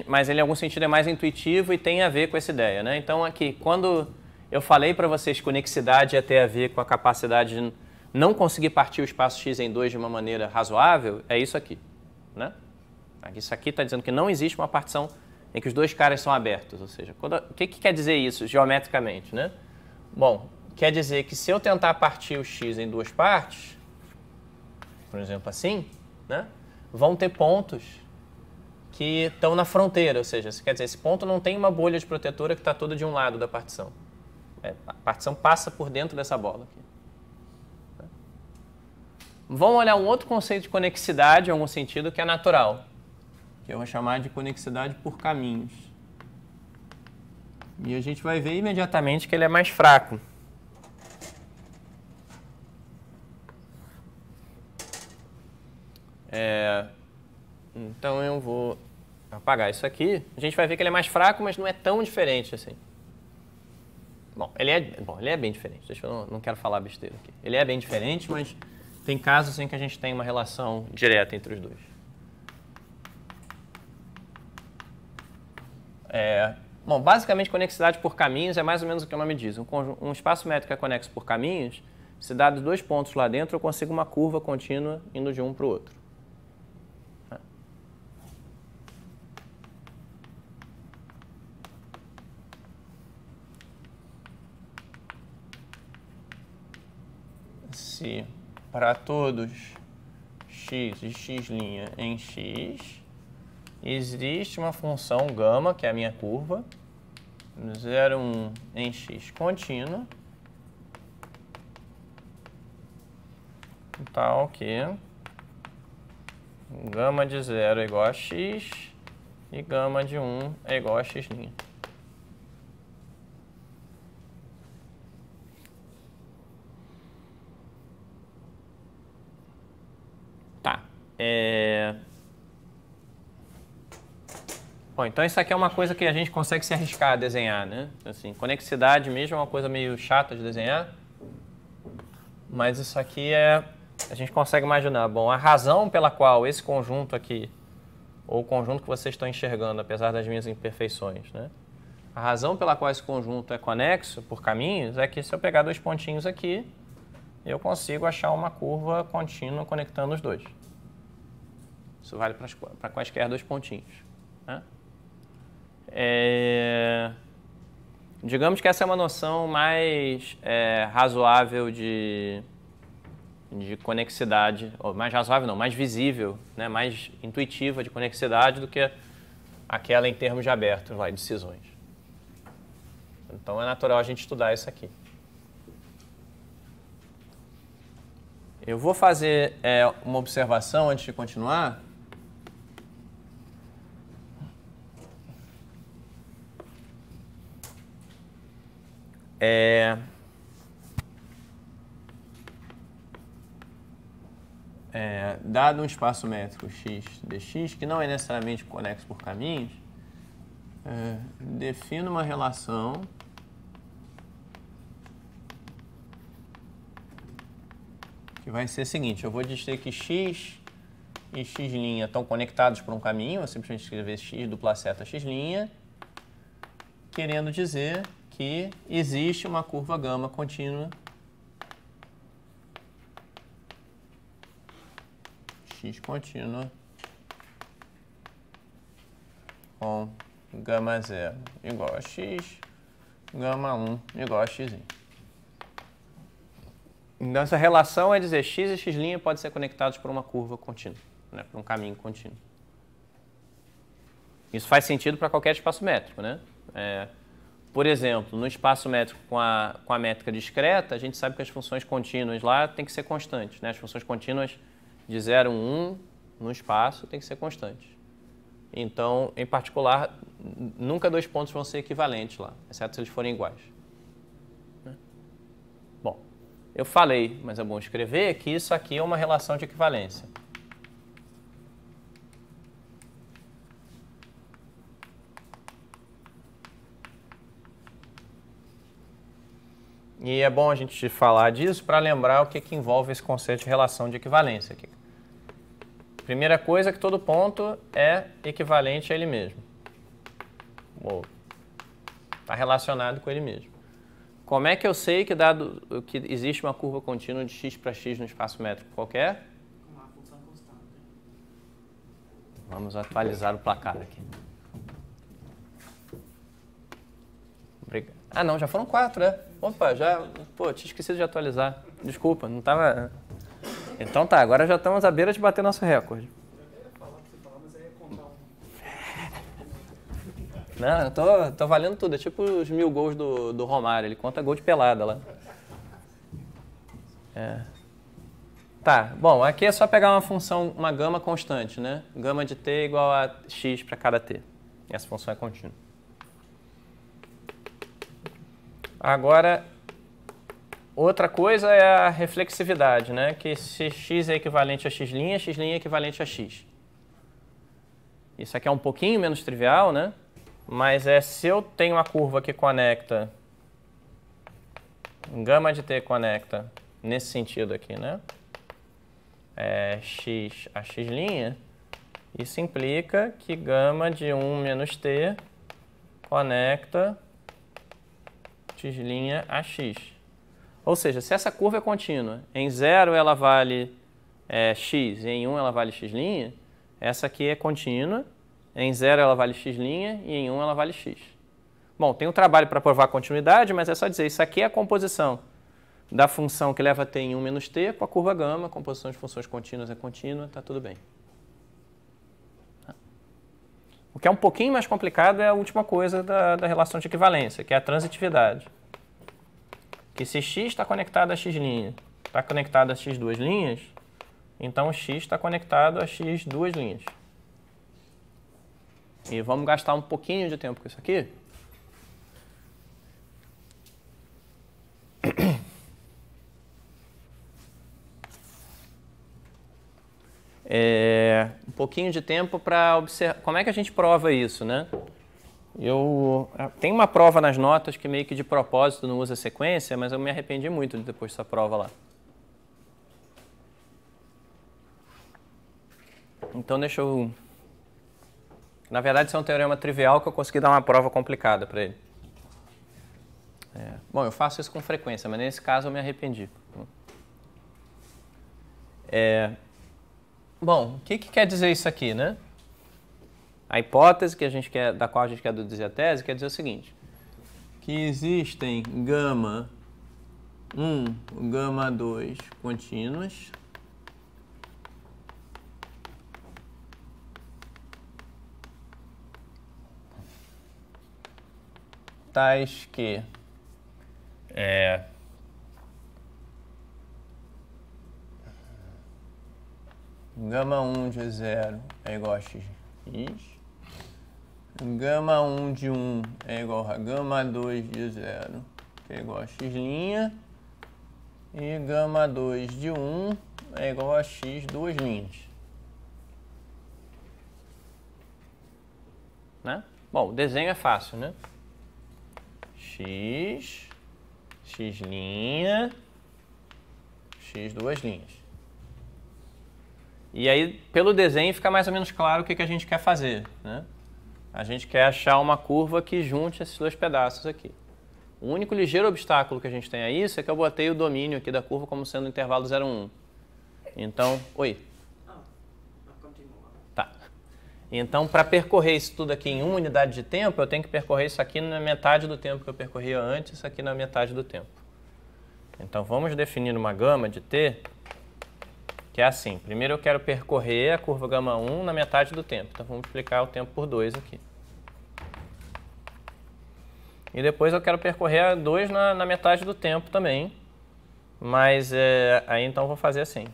Mas ele, em algum sentido, é mais intuitivo e tem a ver com essa ideia, né? Então, aqui, quando eu falei para vocês que conexidade ia ter a ver com a capacidade de não conseguir partir o espaço X em 2 de uma maneira razoável, é isso aqui, né? Isso aqui está dizendo que não existe uma partição em que os dois caras são abertos, ou seja, o que quer dizer isso geometricamente, né? Bom, quer dizer que se eu tentar partir o X em 2 partes, por exemplo assim, né, vão ter pontos que estão na fronteira, ou seja, quer dizer, esse ponto não tem uma bolha de protetora que está toda de um lado da partição. A partição passa por dentro dessa bola aqui. Vamos olhar um outro conceito de conexidade, em algum sentido, que é natural, que eu vou chamar de conexidade por caminhos. E a gente vai ver imediatamente que ele é mais fraco. Então eu vou apagar isso aqui. A gente vai ver que ele é mais fraco, mas não é tão diferente assim. Bom, ele é bem diferente. Não quero falar besteira aqui. Ele é bem diferente, mas tem casos em que a gente tem uma relação direta entre os dois. Bom, basicamente, conexidade por caminhos é mais ou menos o que o nome diz. Um espaço métrico é conexo por caminhos. Se dados 2 pontos lá dentro, eu consigo uma curva contínua indo de um para o outro. Se para todos x e x' em x, existe uma função gama, que é a minha curva, 0, 1 em x contínua, tal que gama de 0 é igual a x e gama de 1 é igual a x'. Tá. Bom, então isso aqui é uma coisa que a gente consegue se arriscar a desenhar, né? Assim, conexidade mesmo é uma coisa meio chata de desenhar, mas isso aqui a gente consegue imaginar. Bom, a razão pela qual esse conjunto aqui, ou o conjunto que vocês estão enxergando, apesar das minhas imperfeições, né? A razão pela qual esse conjunto é conexo por caminhos é que se eu pegar 2 pontinhos aqui, eu consigo achar uma curva contínua conectando os dois. Isso vale para quaisquer 2 pontinhos, né? Digamos que essa é uma noção mais razoável de conexidade, ou mais razoável não, mais visível, né, mais intuitiva de conexidade do que aquela em termos de abertos, lá, de cisões. Então é natural a gente estudar isso aqui. Eu vou fazer uma observação antes de continuar. Dado um espaço métrico x dx, que não é necessariamente conexo por caminhos, defino uma relação que vai ser a seguinte: eu vou dizer que x e x' estão conectados por um caminho, eu simplesmente escrever x dupla seta x', querendo dizer que existe uma curva gama contínua x contínua com gama 0 igual a x, gama 1 igual a x'. Então, essa relação é dizer x e x' podem ser conectados por uma curva contínua, né, por um caminho contínuo. Isso faz sentido para qualquer espaço métrico, né? Por exemplo, no espaço métrico com a métrica discreta, a gente sabe que as funções contínuas lá têm que ser constantes, né? As funções contínuas de 0, 1 no espaço têm que ser constantes. Então, em particular, nunca 2 pontos vão ser equivalentes lá, exceto se eles forem iguais. Bom, Eu falei, mas é bom escrever que isso aqui é uma relação de equivalência. E é bom a gente falar disso para lembrar o que envolve esse conceito de relação de equivalência aqui. Primeira coisa é que todo ponto é equivalente a ele mesmo. Está relacionado com ele mesmo. Como é que eu sei que, dado que existe uma curva contínua de x para x no espaço métrico qualquer? Com uma função constante. Vamos atualizar o placar aqui. Ah, não, já foram 4, né? Opa, tinha esquecido de atualizar. Desculpa, não estava... Então tá, agora já estamos à beira de bater nosso recorde. Eu ia falar pra você falar, mas aí ia contar Não, eu tô valendo tudo. É tipo os 1000 gols do Romário. Ele conta gol de pelada lá. Tá, bom, aqui é só pegar uma função, uma gama constante, né? Gama de t igual a x para cada t. Essa função é contínua. Agora, outra coisa é a reflexividade, né? Que se x é equivalente a x' é equivalente a x. Isso aqui é um pouquinho menos trivial, né? Mas se eu tenho uma curva que conecta, gama de t conecta nesse sentido aqui, né? X a x', isso implica que gama de 1 menos t conecta x' a x. Ou seja, se essa curva é contínua, em 0 ela vale x e em 1 ela vale x', essa aqui é contínua, em 0 ela vale x' e em 1 ela vale x. Bom, tem um trabalho para provar a continuidade, mas é só dizer, isso aqui é a composição da função que leva t em 1 menos t com a curva gama, a composição de funções contínuas é contínua, está tudo bem. O que é um pouquinho mais complicado é a última coisa da relação de equivalência, que é a transitividade. Que se x está conectado a x', está conectado a x duas linhas, então x está conectado a x duas linhas. E vamos gastar um pouquinho de tempo com isso aqui. Um pouquinho de tempo para observar como é que a gente prova isso, né? Tem uma prova nas notas que meio que de propósito não usa sequência, mas eu me arrependi muito depois dessa prova lá. Então deixa eu... Na verdade, isso é um teorema trivial que eu consegui dar uma prova complicada para ele. Bom, eu faço isso com frequência, mas nesse caso eu me arrependi. Bom, o que quer dizer isso aqui, né? A hipótese da qual a gente quer deduzir a tese quer dizer o seguinte, que existem gama 1, gama 2 contínuas tais que gama 1 de 0 é igual a x, gama 1 de 1 é igual a gama 2 de 0, que é igual a x', e gama 2 de 1 é igual a x duas linhas. Né? Bom, o desenho é fácil, né? X, x', x duas linhas. E aí, pelo desenho, fica mais ou menos claro o que a gente quer fazer, né? A gente quer achar uma curva que junte esses dois pedaços aqui. O único ligeiro obstáculo que a gente tem a isso é que eu botei o domínio aqui da curva como sendo o intervalo 0, 1. Então, oi? Tá. Então, para percorrer isso tudo aqui em uma unidade de tempo, eu tenho que percorrer isso aqui na metade do tempo que eu percorria antes, isso aqui na metade do tempo. Então, vamos definir uma gama de t, que é assim. Primeiro eu quero percorrer a curva gama 1 na metade do tempo. Então, vamos multiplicar o tempo por 2 aqui. E depois eu quero percorrer a 2 na metade do tempo também. Mas aí então eu vou fazer assim.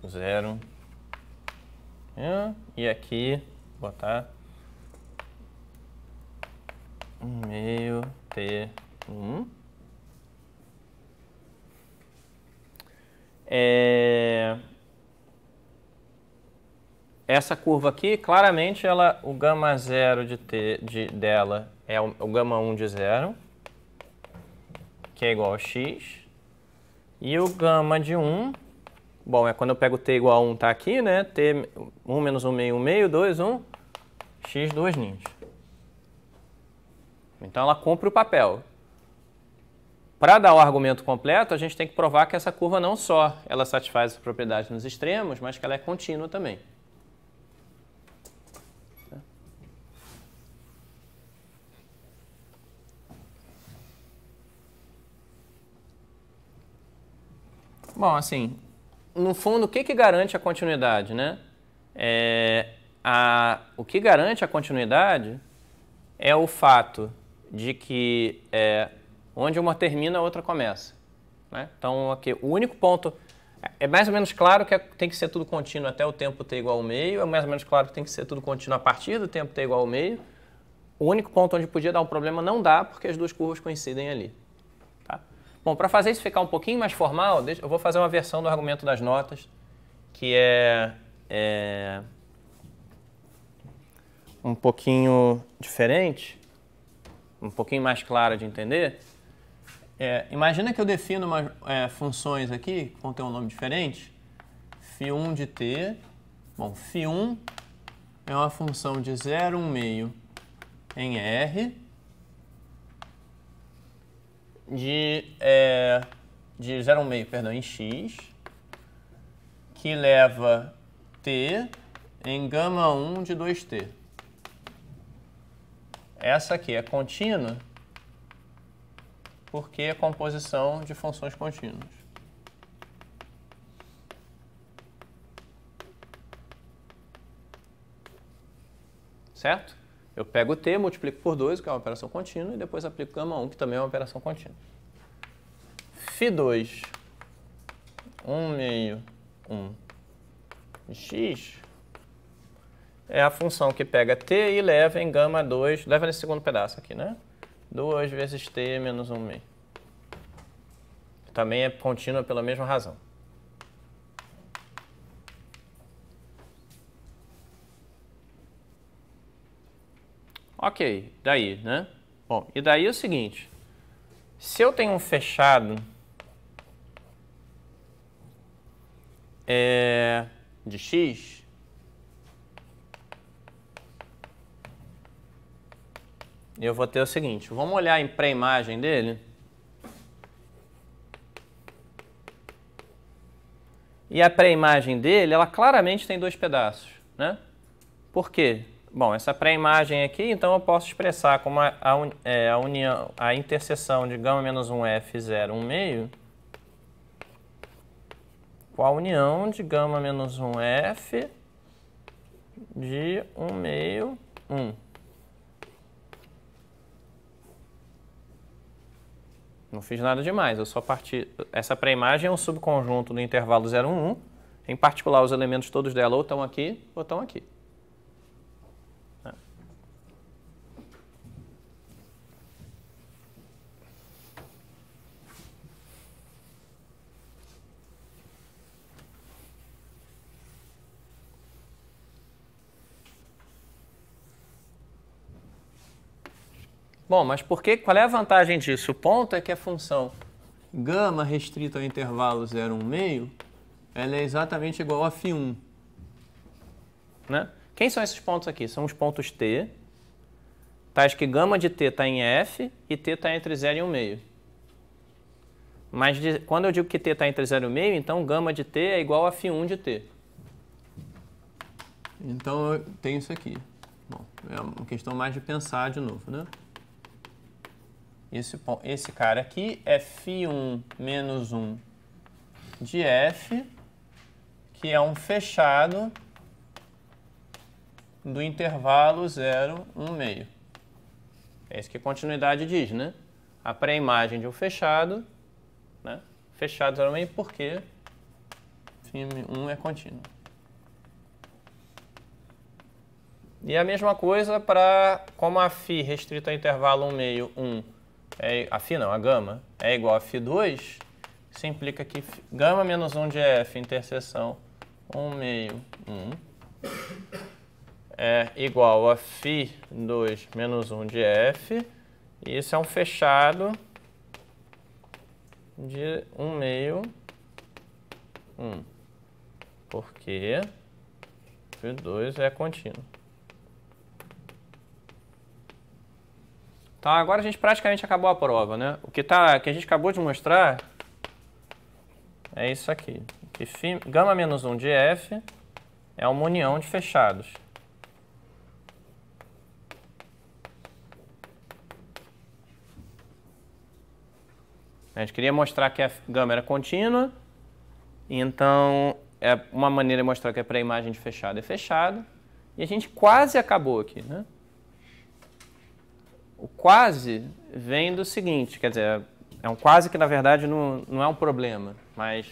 Zero. E aqui botar 1 meio T1. Essa curva aqui, claramente, o gama 0 dela é o gama 1 de 0, que é igual a x. E o gama de 1, bom, é quando eu pego t igual a 1, tá aqui, né? T 1 menos 1 meio, 1 meio, 2, 1, x 2 nins. Então ela cumpre o papel. Para dar o argumento completo, a gente tem que provar que essa curva não só ela satisfaz as propriedades nos extremos, mas que ela é contínua também. Bom, assim, no fundo, o que garante a continuidade, né? O que garante a continuidade é o fato de que onde uma termina, a outra começa, né? Então, aqui, o único ponto... É mais ou menos claro que tem que ser tudo contínuo até o tempo t igual ao meio, é mais ou menos claro que tem que ser tudo contínuo a partir do tempo t igual ao meio. O único ponto onde podia dar um problema não dá, porque as duas curvas coincidem ali. Bom, para fazer isso ficar um pouquinho mais formal, eu vou fazer uma versão do argumento das notas, que é um pouquinho diferente, um pouquinho mais clara de entender. Imagina que eu defino funções aqui, que vão ter um nome diferente, φ1 de t. Bom, φ1 é uma função de 0, 1 meio em R, de 0 a 1 meio, perdão, em x, que leva t em gama 1 de 2t. Essa aqui é contínua porque é composição de funções contínuas. Certo? Eu pego o t, multiplico por 2, que é uma operação contínua, e depois aplico gama 1, que também é uma operação contínua. φ2, 1 meio, 1 de x, é a função que pega t e leva em gama 2, leva nesse segundo pedaço aqui, né? 2 vezes t menos 1 meio. Também é contínua pela mesma razão. Ok, daí, né? Bom, e daí é o seguinte, se eu tenho um fechado de x, eu vou ter o seguinte, vamos olhar em pré-imagem dele. E a pré-imagem dele, ela claramente tem dois pedaços, né? Por quê? Bom, essa pré-imagem aqui, então eu posso expressar como a interseção de gama menos 1f0, 1 meio, com a união de gama menos 1f de 1 meio, 1. Não fiz nada demais, eu só parti... Essa pré-imagem é um subconjunto do intervalo 0, 1, 1. Em particular, os elementos todos dela ou estão aqui ou estão aqui. Bom, mas qual é a vantagem disso? O ponto é que a função gama restrita ao intervalo 0, 1 meio, ela é exatamente igual a φ1. Né? Quem são esses pontos aqui? São os pontos t, tais que gama de t está em f e t está entre 0 e 1 meio. Mas quando eu digo que t está entre 0 e 1 meio, então gama de t é igual a φ1 de t. Então eu tenho isso aqui. Bom, é uma questão mais de pensar de novo, né? Esse cara aqui é φ1 menos 1 de f, que é um fechado do intervalo 0, 1 meio. É isso que a continuidade diz, né? A pré-imagem de um fechado, né? Fechado 0, 1 meio, porque φ1 é contínuo. E a mesma coisa para, como a φ restrita ao intervalo 1 meio, 1, a φ não, a gama, é igual a φ2, isso implica que gama menos 1 de f interseção 1 meio, 1, é igual a φ2 menos 1 de f, e isso é um fechado de 1 meio, 1, porque φ2 é contínuo. Então, agora a gente praticamente acabou a prova, né? O que a gente acabou de mostrar é isso aqui. Que gama menos 1 de f é uma união de fechados. A gente queria mostrar que a gama era contínua, então é uma maneira de mostrar que a pré-imagem de fechado é fechado. E a gente quase acabou aqui, né? O quase vem do seguinte, quer dizer, é um quase que na verdade não é um problema, mas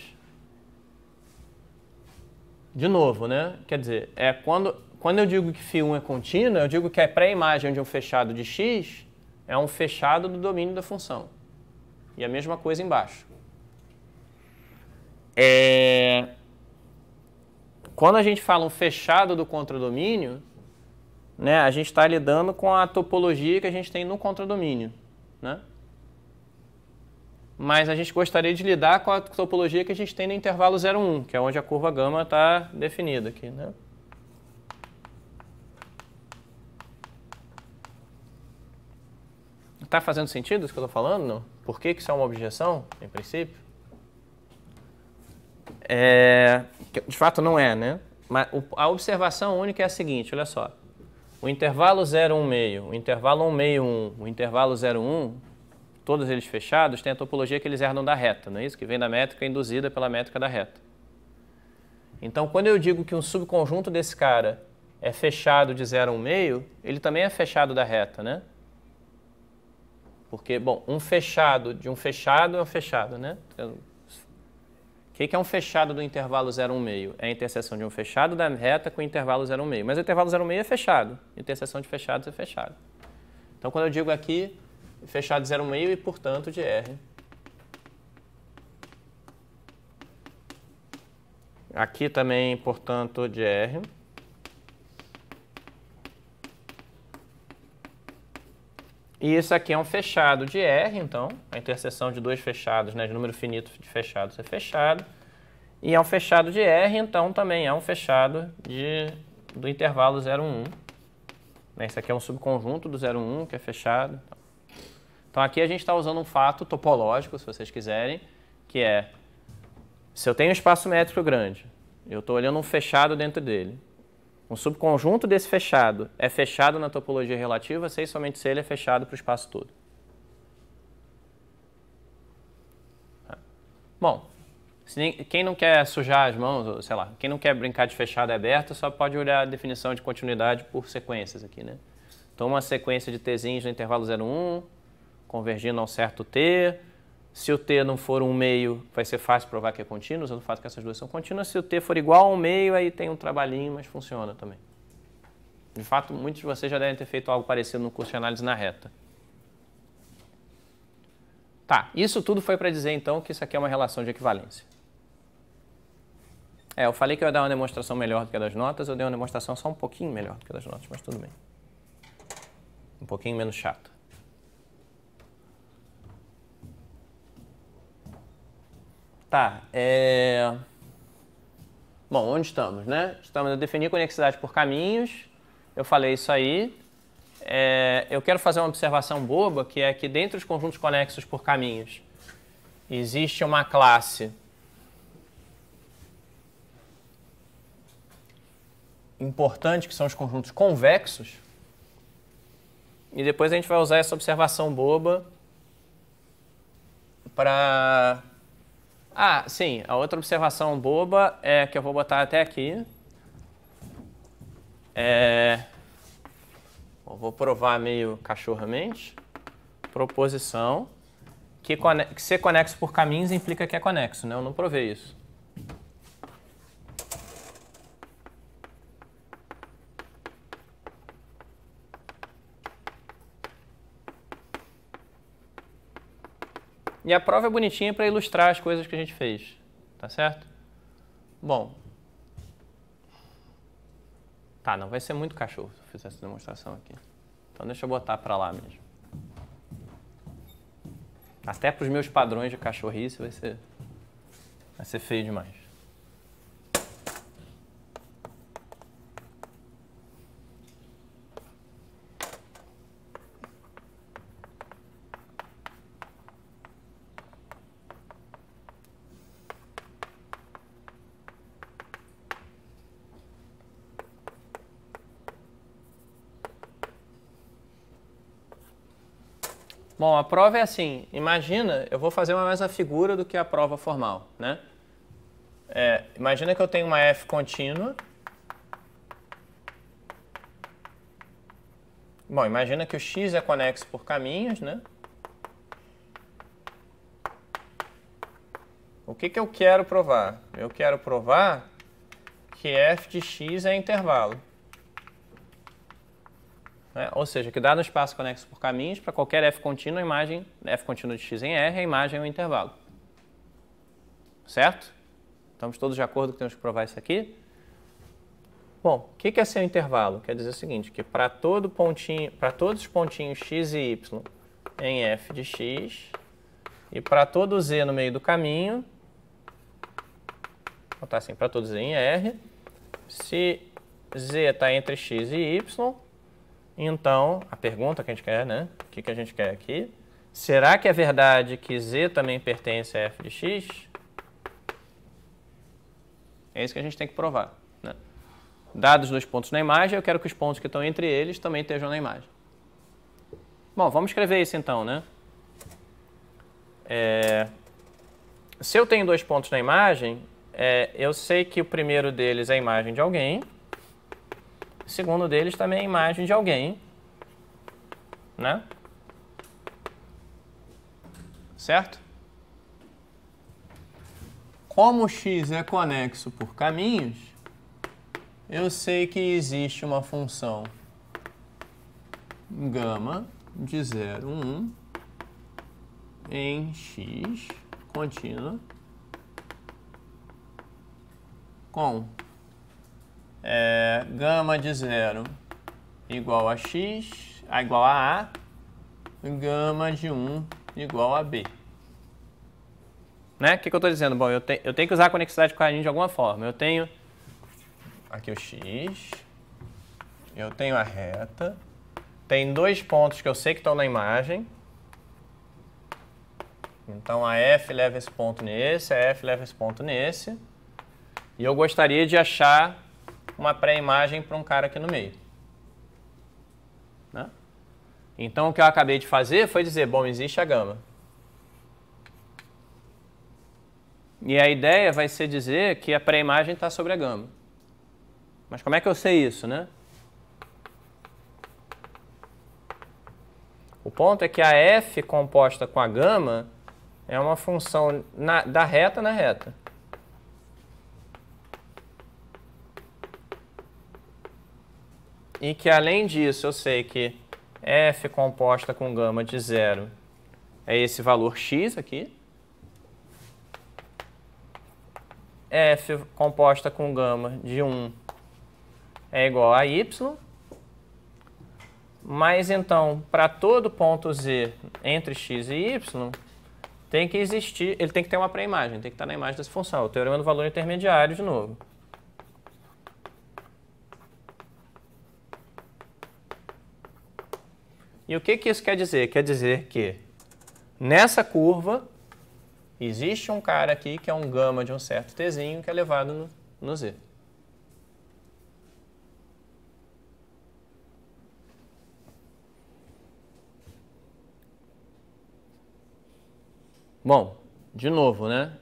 de novo, né? Quer dizer, é quando eu digo que φ1 é contínua, eu digo que a pré-imagem de um fechado de x é um fechado do domínio da função. E a mesma coisa embaixo. Quando a gente fala um fechado do contradomínio, né, a gente está lidando com a topologia que a gente tem no contradomínio, né? Mas a gente gostaria de lidar com a topologia que a gente tem no intervalo 0, 1, que é onde a curva gama está definida aqui, né? Está fazendo sentido isso que eu estou falando? Não? Por que isso é uma objeção, em princípio? De fato não é, né? Mas a observação única é a seguinte, olha só. O intervalo 0, 1 meio, o intervalo 1 meio, 1, o intervalo 0, 1, todos eles fechados, têm a topologia que eles herdam da reta, não é isso? Que vem da métrica induzida pela métrica da reta. Então, quando eu digo que um subconjunto desse cara é fechado de 0 a 1 meio, ele também é fechado da reta, né? Porque, bom, um fechado de um fechado é um fechado, né? O que é um fechado do intervalo 0, 1 meio? É a interseção de um fechado da reta com o intervalo 0, 1 meio. Mas o intervalo 0, 1 meio é fechado. Interseção de fechados é fechado. Então, quando eu digo aqui, fechado de 0, 1 meio e, portanto, de R. Aqui também, portanto, de R. E isso aqui é um fechado de R, então, a interseção de dois fechados, né, de número finito de fechados é fechado. E é um fechado de R, então, também é um fechado do intervalo 0, 1. Esse aqui é um subconjunto do 0, 1, que é fechado. Então, aqui a gente está usando um fato topológico, se vocês quiserem, que é, se eu tenho um espaço métrico grande, eu estou olhando um fechado dentro dele. Um subconjunto desse fechado é fechado na topologia relativa, se e somente se ele é fechado para o espaço todo. Bom, quem não quer sujar as mãos, ou sei lá, quem não quer brincar de fechado e aberto, só pode olhar a definição de continuidade por sequências aqui, né? Então, uma sequência de tzinhos no intervalo 0, 1, convergindo a um certo t. Se o t não for 1 meio, vai ser fácil provar que é contínuo, usando o fato que essas duas são contínuas. Se o t for igual a 1 meio, aí tem um trabalhinho, mas funciona também. De fato, muitos de vocês já devem ter feito algo parecido no curso de análise na reta. Tá, isso tudo foi para dizer, então, que isso aqui é uma relação de equivalência. Eu falei que eu ia dar uma demonstração melhor do que a das notas, eu dei uma demonstração só um pouquinho melhor do que a das notas, mas tudo bem. Um pouquinho menos chata. Tá, Bom, onde estamos, né? Estamos a definir conexidade por caminhos. Eu falei isso aí. Eu quero fazer uma observação boba, que é que dentro dos conjuntos conexos por caminhos, existe uma classe importante, que são os conjuntos convexos. E depois a gente vai usar essa observação boba para... sim, a outra observação boba é que eu vou botar até aqui. Vou provar meio cachorramente. Proposição que ser conexo por caminhos implica que é conexo, né? Eu não provei isso. E a prova é bonitinha para ilustrar as coisas que a gente fez, tá certo? Bom, tá, não vai ser muito cachorro se eu fizer essa demonstração aqui. Então deixa eu botar para lá mesmo. Até para os meus padrões de cachorrice vai ser feio demais. Bom, a prova é assim, imagina, eu vou fazer mais a figura do que a prova formal, né? Imagina que eu tenho uma f contínua. Bom, imagina que o x é conexo por caminhos, né? O que eu quero provar? Eu quero provar que f de x é intervalo. Ou seja, que dado um espaço conexo por caminhos, para qualquer f contínua, a imagem f contínua de x em R, a imagem é um intervalo. Certo? Estamos todos de acordo que temos que provar isso aqui? Bom, o que é ser um intervalo? Quer dizer o seguinte, que para todos os pontinhos x e y em f de x, e para todo z no meio do caminho, vou botar assim, para todo z em R, se z está entre x e y, então, a pergunta que a gente quer, né? O que a gente quer aqui? Será que é verdade que z também pertence a f de x? É isso que a gente tem que provar, né? Dados dois pontos na imagem, eu quero que os pontos que estão entre eles também estejam na imagem. Bom, vamos escrever isso então, né? Se eu tenho dois pontos na imagem, eu sei que o primeiro deles é a imagem de alguém, o segundo deles também é a imagem de alguém, né? Certo? Como o x é conexo por caminhos, eu sei que existe uma função gama de 0, 1 em x contínua com gama de 0 igual a x, igual a A, gama de 1 igual a B. Né? O que eu estou dizendo? Bom, eu tenho que usar a conexidade com a caminho de alguma forma. Eu tenho aqui o x, eu tenho a reta, tem dois pontos que eu sei que estão na imagem. Então a f leva esse ponto nesse, a f leva esse ponto nesse. E eu gostaria de achar uma pré-imagem para um cara aqui no meio. Né? Então o que eu acabei de fazer foi dizer, bom, existe a gama. E a ideia vai ser dizer que a pré-imagem está sobre a gama. Mas como é que eu sei isso, né? O ponto é que a f composta com a gama é uma função da reta na reta. E que, além disso, eu sei que f composta com gama de 0 é esse valor x aqui. F composta com gama de 1 é igual a y. Mas, então, para todo ponto z entre x e y, tem que existir, ele tem que ter uma pré-imagem, tem que estar na imagem dessa função. O teorema do valor intermediário, de novo. E o que isso quer dizer? Quer dizer que nessa curva existe um cara aqui que é um gama de um certo tzinho que é levado no z. Bom, de novo, né?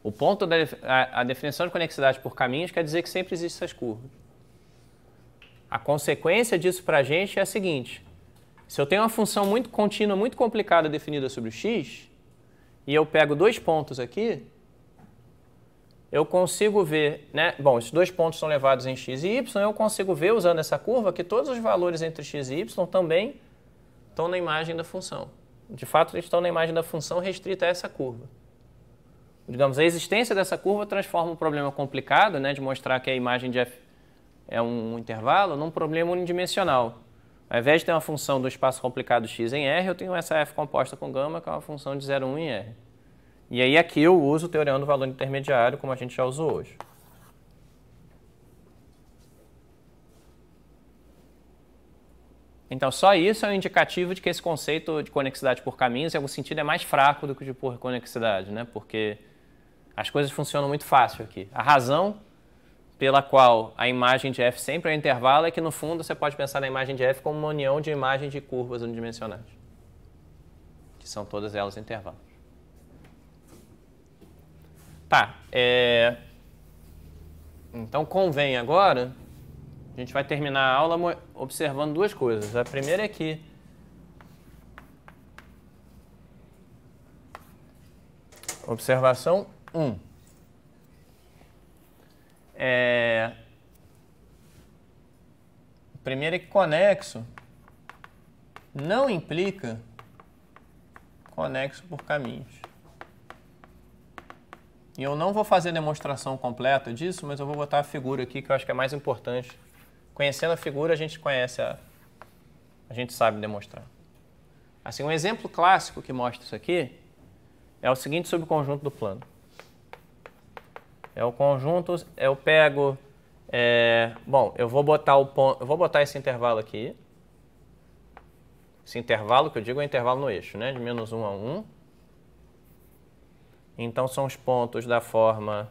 O ponto a definição de conexidade por caminhos quer dizer que sempre existem essas curvas. A consequência disso para a gente é a seguinte. Se eu tenho uma função muito contínua, muito complicada definida sobre o x, e eu pego dois pontos aqui, eu consigo ver, né? Bom, esses dois pontos são levados em x e y, eu consigo ver, usando essa curva, que todos os valores entre x e y também estão na imagem da função. de fato, eles estão na imagem da função restrita a essa curva. Digamos, a existência dessa curva transforma um problema complicado, né, de mostrar que a imagem de f é um intervalo, num problema unidimensional. Ao invés de ter uma função do espaço complicado x em R, eu tenho essa f composta com gama, que é uma função de 0, 1 em R. E aí aqui eu uso o teorema do valor intermediário, como a gente já usou hoje. Então, só isso é um indicativo de que esse conceito de conexidade por caminhos, em algum sentido, é mais fraco do que o de por conexidade, né? Porque as coisas funcionam muito fácil aqui. A razão pela qual a imagem de f sempre é um intervalo é que, no fundo, você pode pensar na imagem de f como uma união de imagens de curvas unidimensionais, que são todas elas intervalos. Tá. Então, convém agora, a gente vai terminar a aula observando duas coisas. A primeira é que observação 1. Primeiro é que conexo não implica conexo por caminhos. E eu não vou fazer demonstração completa disso, mas eu vou botar a figura aqui, que eu acho que é mais importante. Conhecendo a figura, a gente conhece a gente sabe demonstrar. Assim, um exemplo clássico que mostra isso aqui é o seguinte subconjunto do plano. É o conjunto, eu pego, bom, eu vou botar esse intervalo aqui. Esse intervalo que eu digo é o intervalo no eixo, né, de menos 1 a 1. Então, são os pontos da forma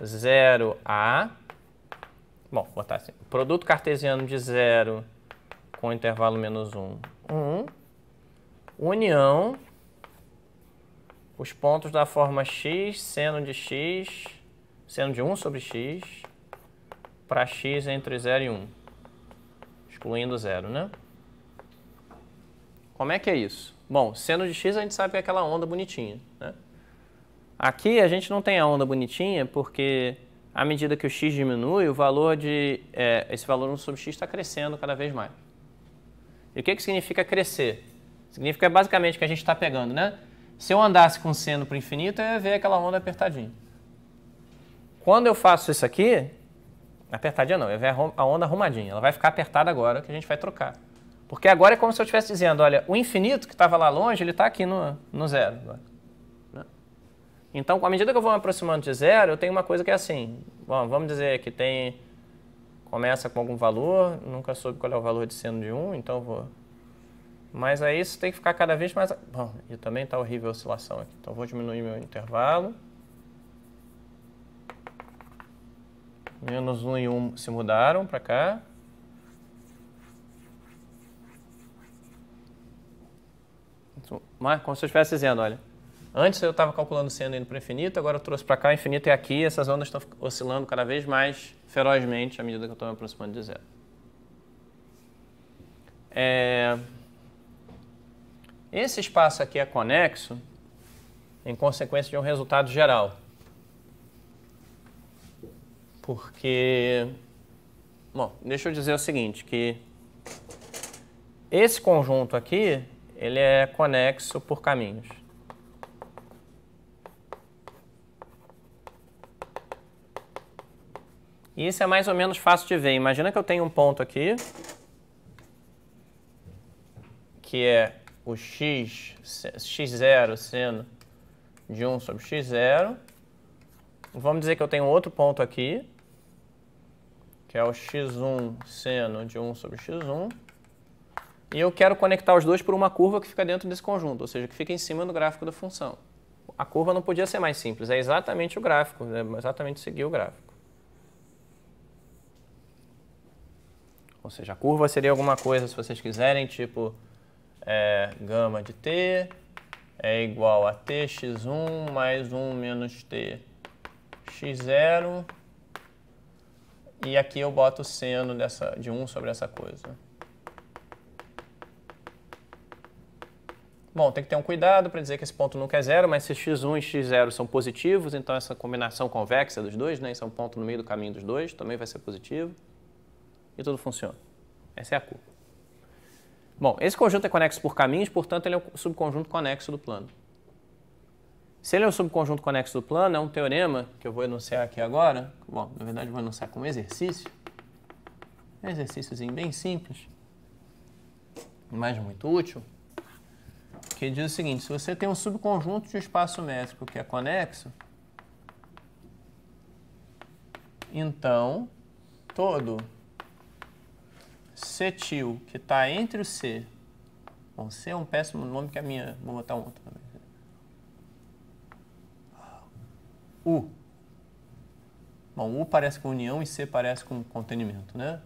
0 a... Bom, vou botar assim. Produto cartesiano de 0 com intervalo menos 1, 1. União, os pontos da forma x, seno de x, seno de 1 sobre x, para x entre 0 e 1. Excluindo 0, né? Como é que é isso? Bom, seno de x a gente sabe que é aquela onda bonitinha, né? Aqui a gente não tem a onda bonitinha porque, à medida que o x diminui, o valor de... esse valor 1 sobre x está crescendo cada vez mais. E o que significa crescer? Significa basicamente que a gente está pegando, né? Se eu andasse com seno para o infinito, eu ia ver aquela onda apertadinha. Quando eu faço isso aqui, apertadinha não, eu ia ver a onda arrumadinha. Ela vai ficar apertada agora, que a gente vai trocar. Porque agora é como se eu estivesse dizendo, olha, o infinito que estava lá longe, ele está aqui no zero agora. Então, à medida que eu vou me aproximando de zero, eu tenho uma coisa que é assim. Bom, vamos dizer que começa com algum valor, nunca soube qual é o valor de seno de 1, então eu vou... Mas aí isso tem que ficar cada vez mais... Bom, e também está horrível a oscilação aqui. Então eu vou diminuir meu intervalo. Menos 1 e 1 se mudaram para cá. Mas, como se eu estivesse dizendo, olha... Antes eu estava calculando seno indo para o infinito, agora eu trouxe para cá, o infinito é aqui, essas ondas estão oscilando cada vez mais ferozmente à medida que eu estou me aproximando de zero. Esse espaço aqui é conexo em consequência de um resultado geral. Porque, bom, deixa eu dizer o seguinte, que esse conjunto aqui, ele é conexo por caminhos. E isso é mais ou menos fácil de ver. Imagina que eu tenho um ponto aqui, que é o x0 seno de 1 sobre x0. Vamos dizer que eu tenho outro ponto aqui, que é o x1 seno de 1 sobre x1. E eu quero conectar os dois por uma curva que fica dentro desse conjunto, ou seja, que fica em cima do gráfico da função. A curva não podia ser mais simples, é exatamente o gráfico, é exatamente seguir o gráfico. Ou seja, a curva seria alguma coisa, se vocês quiserem, tipo gama de t é igual a tx1 mais 1 menos t x0. E aqui eu boto o seno de 1 sobre essa coisa. Bom, tem que ter um cuidado para dizer que esse ponto nunca é zero, mas se x1 e x0 são positivos, então essa combinação convexa dos dois, né, esse é um ponto no meio do caminho dos dois, também vai ser positivo. E tudo funciona. Essa é a curva. Bom, esse conjunto é conexo por caminhos, portanto, ele é um subconjunto conexo do plano. Se ele é um subconjunto conexo do plano, é um teorema que eu vou enunciar aqui agora. Bom, na verdade, eu vou enunciar como exercício. É um exercíciozinho bem simples, mas muito útil, que diz o seguinte: se você tem um subconjunto de espaço métrico que é conexo, então todo cetil que está entre o C, bom, C é um péssimo nome que a minha, vou botar um outro também. U. Bom, U parece com união e C parece com contenimento, né?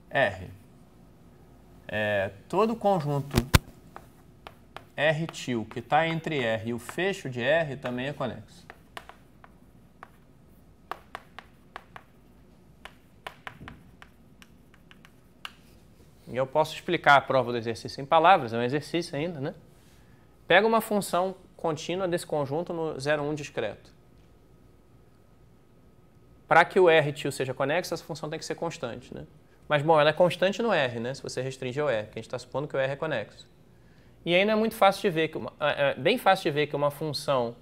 R. Todo conjunto R til que está entre R e o fecho de R também é conexo. E eu posso explicar a prova do exercício em palavras, é um exercício ainda, né? Pega uma função contínua desse conjunto no 0,1 discreto. Para que o R til seja conexo, essa função tem que ser constante, né? Mas, bom, ela é constante no R, né? Se você restringir o R, que a gente está supondo que o R é conexo. E ainda é muito fácil de ver, bem fácil de ver que uma função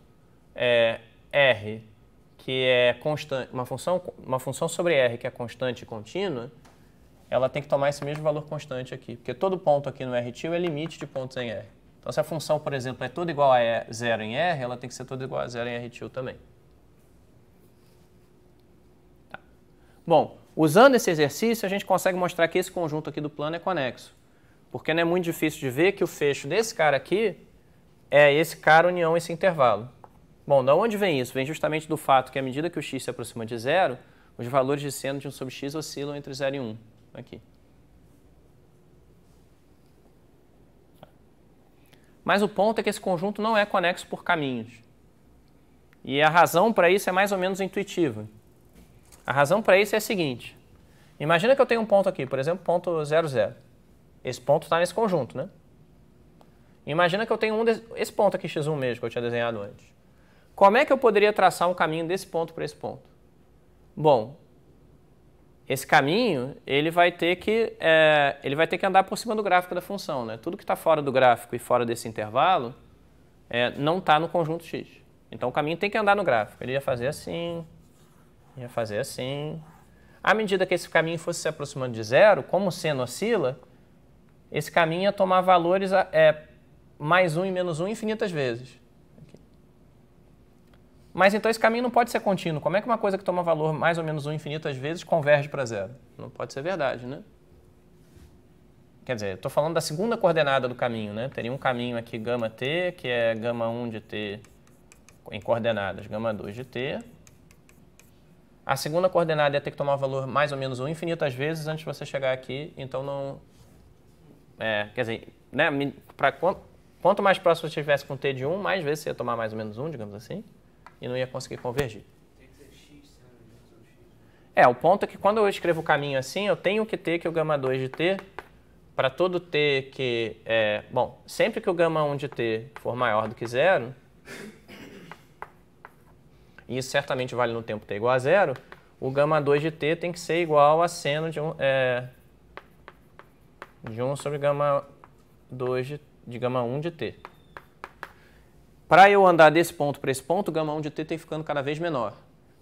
R, que é constante, uma função sobre R que é constante e contínua, ela tem que tomar esse mesmo valor constante aqui, porque todo ponto aqui no R til é limite de pontos em R. Então, se a função, por exemplo, é toda igual a zero em R, ela tem que ser toda igual a zero em R til também. Tá. Bom, usando esse exercício, a gente consegue mostrar que esse conjunto aqui do plano é conexo, porque não é muito difícil de ver que o fecho desse cara aqui é esse cara união esse intervalo. Bom, da onde vem isso? Vem justamente do fato que à medida que o x se aproxima de zero, os valores de seno de 1 sobre x oscilam entre 0 e 1. Aqui. Mas o ponto é que esse conjunto não é conexo por caminhos. E a razão para isso é mais ou menos intuitiva. A razão para isso é a seguinte. Imagina que eu tenho um ponto aqui, por exemplo, ponto 0, 0. Esse ponto está nesse conjunto, né? Imagina que eu tenho esse ponto aqui, x1 mesmo, que eu tinha desenhado antes. Como é que eu poderia traçar um caminho desse ponto para esse ponto? Bom, esse caminho ele vai ter que andar por cima do gráfico da função, né? Tudo que está fora do gráfico e fora desse intervalo não está no conjunto x. Então o caminho tem que andar no gráfico. Ele ia fazer assim, ia fazer assim. À medida que esse caminho fosse se aproximando de zero, como o seno oscila, esse caminho ia tomar valores mais 1 e menos 1 infinitas vezes. Aqui. Mas então esse caminho não pode ser contínuo. Como é que uma coisa que toma valor mais ou menos 1 infinitas vezes converge para zero? Não pode ser verdade, né? Quer dizer, eu estou falando da segunda coordenada do caminho, né? Teria um caminho aqui γt, que é γ1 de t em coordenadas γ2 de t. A segunda coordenada ia ter que tomar valor mais ou menos 1 infinitas vezes antes de você chegar aqui, então não... quer dizer, né, quanto mais próximo você estivesse com t de 1, mais vezes você ia tomar mais ou menos 1, digamos assim, e não ia conseguir convergir. Tem que ser x seno de 1 sobre x. O ponto é que quando eu escrevo o caminho assim, eu tenho que ter que o γ2 de t, para todo t que bom, sempre que o γ1 de t for maior do que zero, e isso certamente vale no tempo t igual a zero, o γ2 de t tem que ser igual a seno de 1 sobre γ2 de γ1 de t. Para eu andar desse ponto para esse ponto, o γ1 de t tem ficando cada vez menor.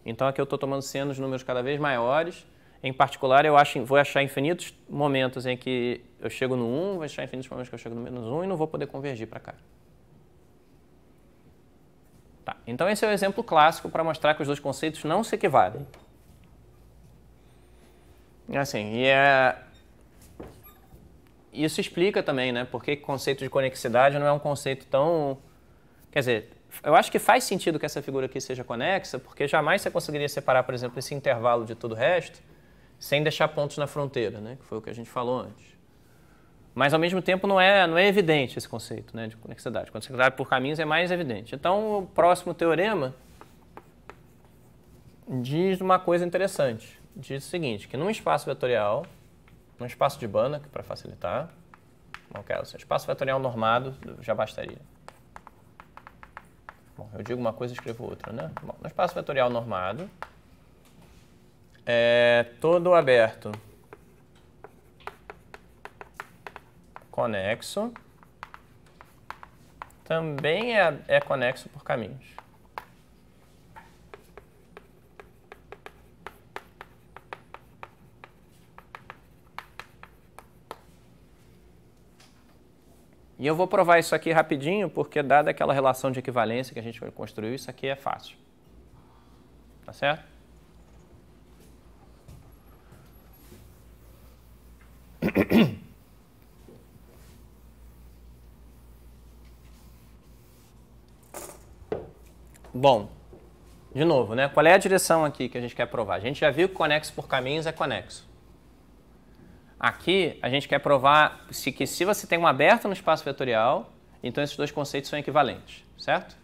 Então aqui eu estou tomando seno de números cada vez maiores. Em particular, vou achar infinitos momentos em que eu chego no 1, vou achar infinitos momentos que eu chego no menos 1 e não vou poder convergir para cá. Tá, então esse é o exemplo clássico para mostrar que os dois conceitos não se equivalem. Assim, isso explica também, né, por que o conceito de conexidade não é um conceito tão... Quer dizer, eu acho que faz sentido que essa figura aqui seja conexa, porque jamais você conseguiria separar, por exemplo, esse intervalo de todo o resto sem deixar pontos na fronteira, né, que foi o que a gente falou antes. Mas, ao mesmo tempo, não é evidente esse conceito, né, de conexidade. Conexidade por caminhos é mais evidente. Então, o próximo teorema diz uma coisa interessante. Diz o seguinte, que num espaço vetorial, num espaço de Banach, para facilitar, espaço vetorial normado já bastaria. Bom, eu digo uma coisa e escrevo outra, né? Bom, no espaço vetorial normado, todo aberto conexo também é conexo por caminhos. E eu vou provar isso aqui rapidinho, porque dada aquela relação de equivalência que a gente construiu, isso aqui é fácil. Tá certo? Bom, de novo, né? Qual é a direção aqui que a gente quer provar? A gente já viu que conexo por caminhos é conexo. Aqui, a gente quer provar que se você tem um aberto no espaço vetorial, então esses dois conceitos são equivalentes, certo?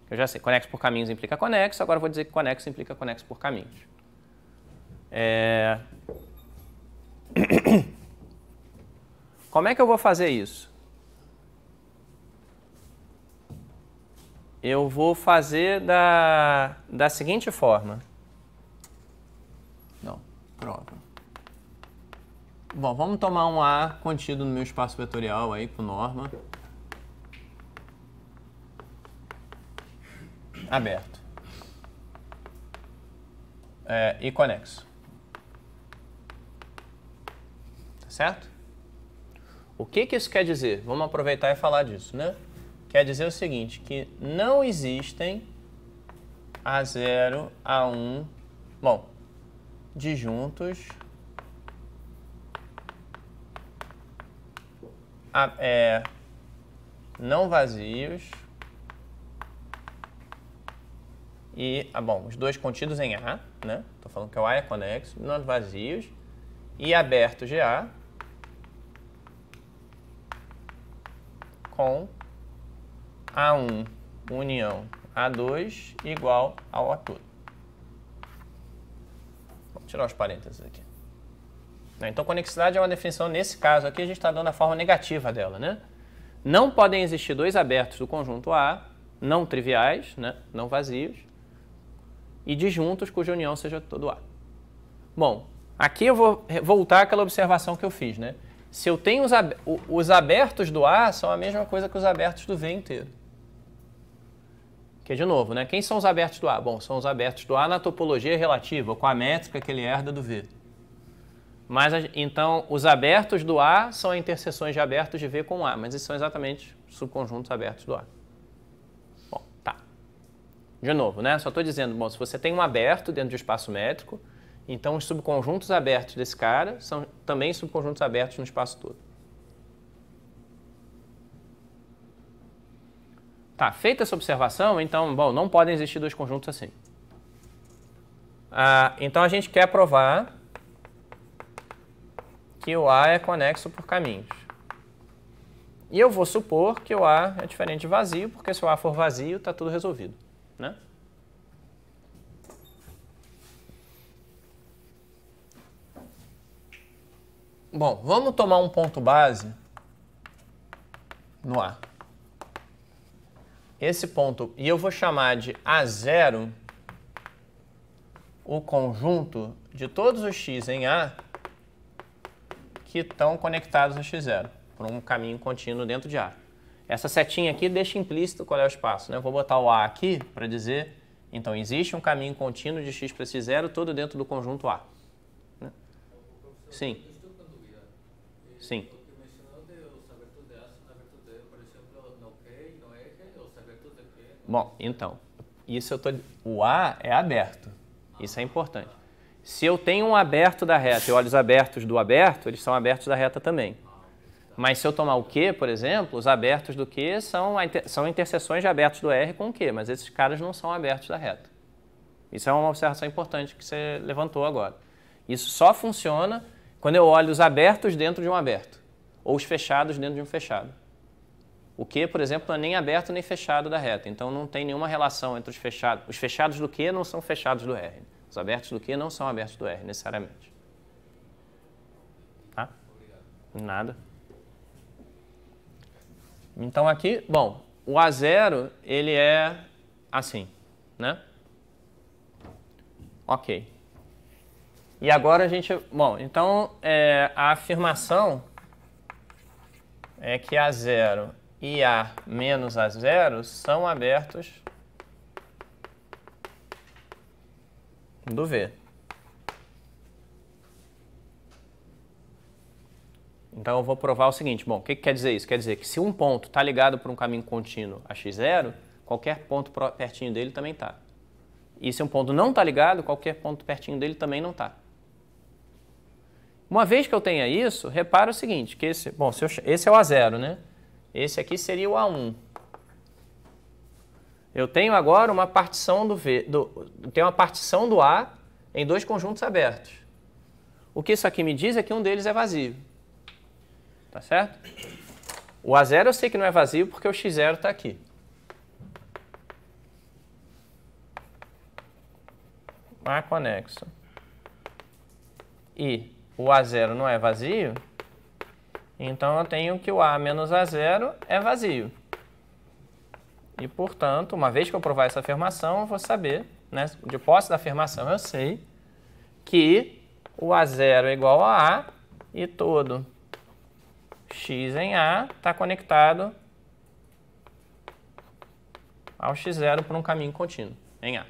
Eu já sei, conexo por caminhos implica conexo, agora eu vou dizer que conexo implica conexo por caminhos. Como é que eu vou fazer isso? Eu vou fazer da seguinte forma. Não, prova. Bom, vamos tomar um A contido no meu espaço vetorial aí com norma. Aberto. E conexo. Tá certo? O que isso quer dizer? Vamos aproveitar e falar disso, né? Quer dizer o seguinte, que não existem A0, A1, bom, disjuntos não vazios e, bom, os dois contidos em A, né? Estou falando que o A é conexo, não vazios e aberto de A com A1 união A2 igual ao A todo. Vou tirar os parênteses aqui. Então, conexidade é uma definição, nesse caso aqui, a gente está dando a forma negativa dela, né? Não podem existir dois abertos do conjunto A, não triviais, né? Não vazios, e disjuntos cuja união seja todo A. Bom, aqui eu vou voltar àquela observação que eu fiz, né? Se eu tenho os abertos do A, são a mesma coisa que os abertos do V inteiro. Que, de novo, né? Quem são os abertos do A? Bom, são os abertos do A na topologia relativa, com a métrica que ele herda do V. Mas, então, os abertos do A são interseções de abertos de V com A, mas esses são exatamente subconjuntos abertos do A. Bom, tá. De novo, né? Só estou dizendo, bom, se você tem um aberto dentro de um espaço métrico, então os subconjuntos abertos desse cara são também subconjuntos abertos no espaço todo. Tá, feita essa observação, então, bom, não podem existir dois conjuntos assim. Então, a gente quer provar que o A é conexo por caminhos. E eu vou supor que o A é diferente de vazio, porque se o A for vazio, está tudo resolvido, né? Bom, vamos tomar um ponto base no A. Esse ponto, e eu vou chamar de A0 o conjunto de todos os x em A que estão conectados a x0, por um caminho contínuo dentro de A. Essa setinha aqui deixa implícito qual é o espaço, né? Eu vou botar o A aqui para dizer, então, existe um caminho contínuo de x para x0 todo dentro do conjunto A. Né? Sim. Sim. Bom, então, o A é aberto, isso é importante. Se eu tenho um aberto da reta e olho os abertos do aberto, eles são abertos da reta também. Mas se eu tomar o Q, por exemplo, os abertos do Q são interseções de abertos do R com o Q, mas esses caras não são abertos da reta. Isso é uma observação importante que você levantou agora. Isso só funciona quando eu olho os abertos dentro de um aberto, ou os fechados dentro de um fechado. O Q, por exemplo, não é nem aberto nem fechado da reta, então não tem nenhuma relação entre os fechados. Os fechados do Q não são fechados do R. Os abertos do Q não são abertos do R, necessariamente. Tá? Nada. Então aqui, bom, o A0, ele é assim, né? Ok. E agora a gente, bom, então a afirmação é que A0 e A menos A0 são abertos do V. Então eu vou provar o seguinte, bom, o que quer dizer isso? Quer dizer que se um ponto está ligado por um caminho contínuo a x0, qualquer ponto pertinho dele também está. E se um ponto não está ligado, qualquer ponto pertinho dele também não está. Uma vez que eu tenha isso, repara o seguinte, que esse é o A0, né? Esse aqui seria o A1. Eu tenho agora uma partição tenho uma partição do A em dois conjuntos abertos. O que isso aqui me diz é que um deles é vazio. Tá certo? O A0 eu sei que não é vazio porque o x0 está aqui. A conexo. E o A0 não é vazio, então eu tenho que o A menos A0 é vazio. E, portanto, uma vez que eu provar essa afirmação, eu vou saber, né, de posse da afirmação, eu sei que o A0 é igual a A e todo x em A está conectado ao x0 por um caminho contínuo em A.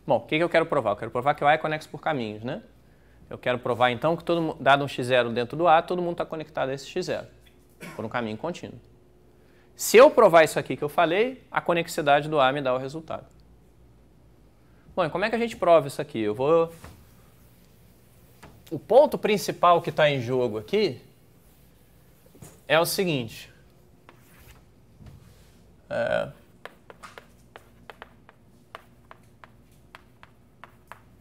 Bom, o que eu quero provar? Eu quero provar que o A é conexo por caminhos, né? Eu quero provar, então, que dado um x0 dentro do A, todo mundo está conectado a esse x0 por um caminho contínuo. Se eu provar isso aqui que eu falei, a conexidade do A me dá o resultado. Bom, e como é que a gente prova isso aqui? O ponto principal que está em jogo aqui é o seguinte.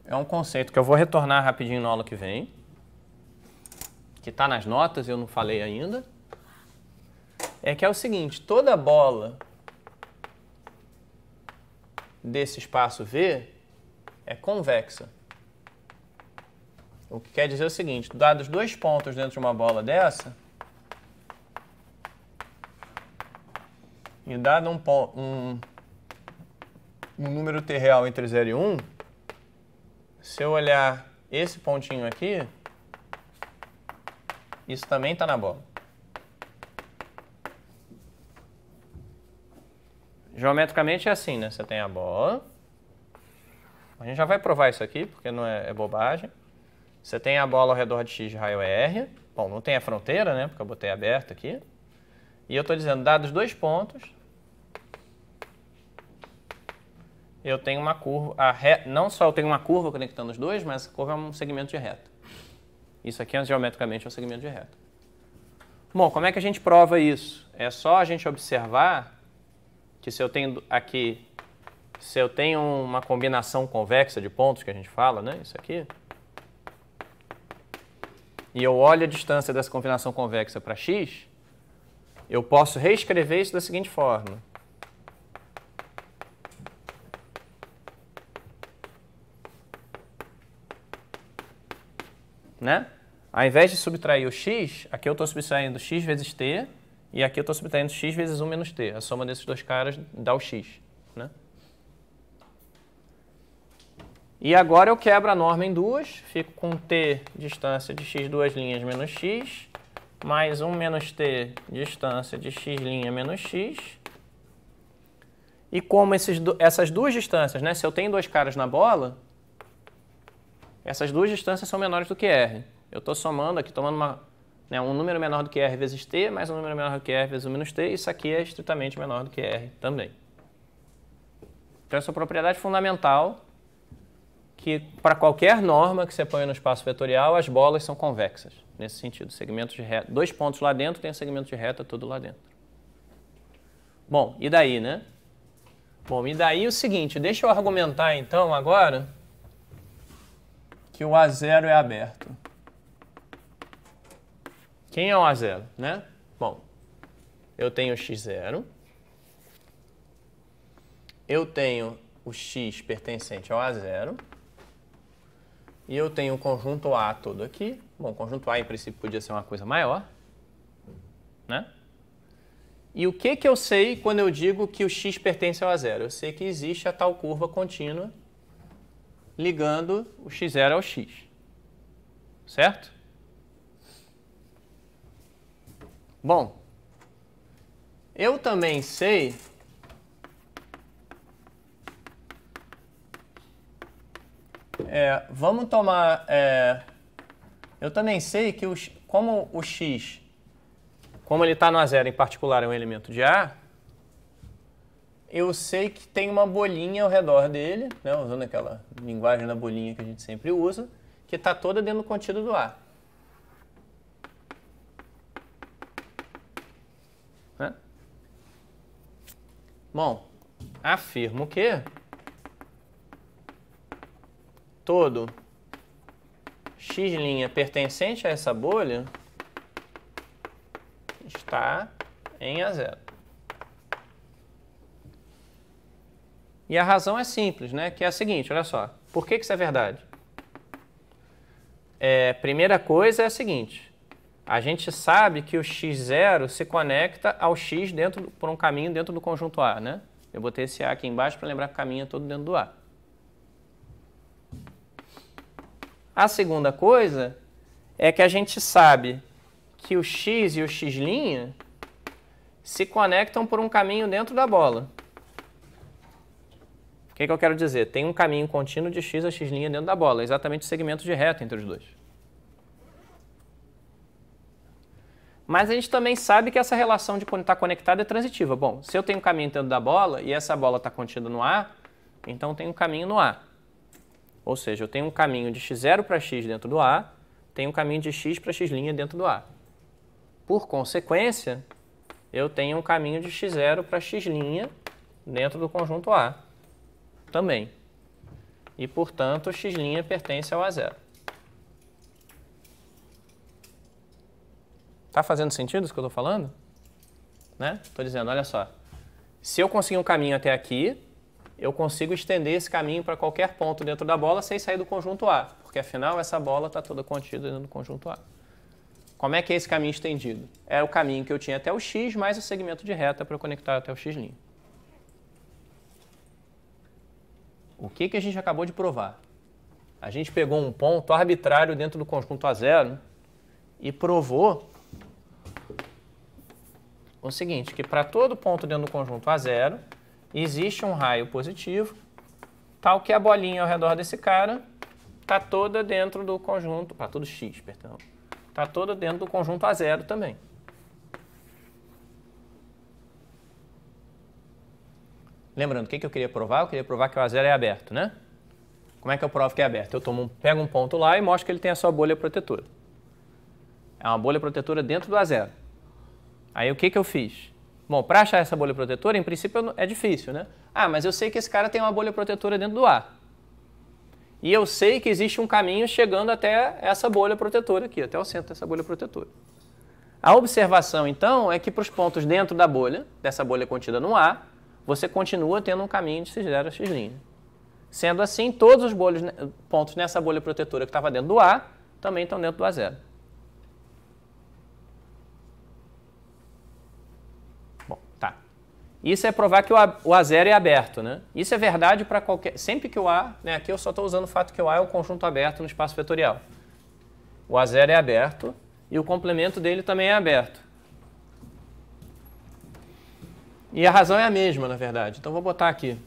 É um conceito que eu vou retornar rapidinho na aula que vem, que está nas notas, eu não falei ainda. É que é o seguinte, toda bola desse espaço V é convexa. O que quer dizer o seguinte, dados dois pontos dentro de uma bola dessa, e dado um número t real entre 0 e 1, se eu olhar esse pontinho aqui, isso também está na bola. Geometricamente é assim, né? Você tem a bola. A gente já vai provar isso aqui, porque não é bobagem. Você tem a bola ao redor de x de raio R. Bom, não tem a fronteira, né? Porque eu botei aberto aqui. E eu estou dizendo, dados dois pontos, eu tenho uma curva. Não só eu tenho uma curva conectando os dois, mas a curva é um segmento de reta. Isso aqui, geometricamente, é um segmento de reta. Bom, como é que a gente prova isso? É só a gente observar que se eu tenho uma combinação convexa de pontos, que a gente fala, né? Isso aqui. E eu olho a distância dessa combinação convexa para x, eu posso reescrever isso da seguinte forma. Né? Ao invés de subtrair o x, aqui eu estou subtraindo x vezes t, e aqui eu estou subtraindo x vezes 1 menos t. A soma desses dois caras dá o x. Né? E agora eu quebro a norma em duas, fico com t distância de x duas linhas menos x, mais 1 menos t distância de x' menos x. E como essas duas distâncias, né, se eu tenho dois caras na bola, essas duas distâncias são menores do que r. Eu estou somando aqui, tomando um número menor do que r vezes t, mais um número menor do que r vezes 1 menos t, isso aqui é estritamente menor do que r também. Então essa propriedade fundamental que para qualquer norma que você põe no espaço vetorial, as bolas são convexas, nesse sentido, segmentos de reta. Dois pontos lá dentro, tem um segmento de reta, tudo lá dentro. Bom, e daí, né? Bom, e daí o seguinte, deixa eu argumentar então agora que o A0 é aberto. Quem é o A0, né? Bom, eu tenho o x0, eu tenho o x pertencente ao A0, e eu tenho o conjunto A todo aqui. Bom, o conjunto A, em princípio, podia ser uma coisa maior. Né? E o que eu sei quando eu digo que o x pertence ao A0? Eu sei que existe a tal curva contínua ligando o x0 ao x. certo? Bom, eu também sei vamos tomar... eu também sei que como o x, como ele está no A0 em particular, é um elemento de A, eu sei que tem uma bolinha ao redor dele, né, usando aquela linguagem da bolinha que a gente sempre usa, que está toda dentro do contido do A. Né? Bom, afirmo que todo x' pertencente a essa bolha está em A0. E a razão é simples, né? Que é a seguinte, olha só. Por que isso é verdade? Primeira coisa é a seguinte. A gente sabe que o x0 se conecta ao x por um caminho dentro do conjunto A, né? Eu botei esse A aqui embaixo para lembrar que o caminho é todo dentro do A. A segunda coisa é que a gente sabe que o x e o x' se conectam por um caminho dentro da bola. O que eu quero dizer? Tem um caminho contínuo de x a x' dentro da bola, exatamente o segmento de reta entre os dois. Mas a gente também sabe que essa relação de estar conectado é transitiva. Bom, se eu tenho um caminho dentro da bola e essa bola está contida no A, então tem um caminho no A. Ou seja, eu tenho um caminho de x0 para x dentro do A, tenho um caminho de x para x' dentro do A. Por consequência, eu tenho um caminho de x0 para x' dentro do conjunto A também. E, portanto, o x' pertence ao A0. Está fazendo sentido isso que eu estou falando? Né? Estou dizendo, olha só, se eu conseguir um caminho até aqui, eu consigo estender esse caminho para qualquer ponto dentro da bola sem sair do conjunto A, porque afinal essa bola está toda contida dentro do conjunto A. Como é que é esse caminho estendido? É o caminho que eu tinha até o x mais o segmento de reta para eu conectar até o x'. O que a gente acabou de provar? A gente pegou um ponto arbitrário dentro do conjunto A0 e provou o seguinte, que para todo ponto dentro do conjunto A0 existe um raio positivo, tal que a bolinha ao redor desse cara está toda dentro do conjunto, para todo x, perdão, está toda dentro do conjunto A0 também. Lembrando, o que eu queria provar? Eu queria provar que o A0 é aberto, né? Como é que eu provo que é aberto? Eu pego um ponto lá e mostro que ele tem a sua bolha protetora. É uma bolha protetora dentro do A0. Aí o que eu fiz? Bom, para achar essa bolha protetora, em princípio é difícil, né? Ah, mas eu sei que esse cara tem uma bolha protetora dentro do A. E eu sei que existe um caminho chegando até essa bolha protetora aqui, até o centro dessa bolha protetora. A observação, então, é que para os pontos dentro da bolha, dessa bolha contida no A, você continua tendo um caminho de x0 a x'. Sendo assim, todos os pontos nessa bolha protetora que estava dentro do A também estão dentro do A0. Bom, tá. Isso é provar que o A0 é aberto, né? Isso é verdade para qualquer... Sempre que o A... Né, aqui eu só estou usando o fato que o A é um conjunto aberto no espaço vetorial. O A0 é aberto e o complemento dele também é aberto. E a razão é a mesma, na verdade. Então, vou botar aqui.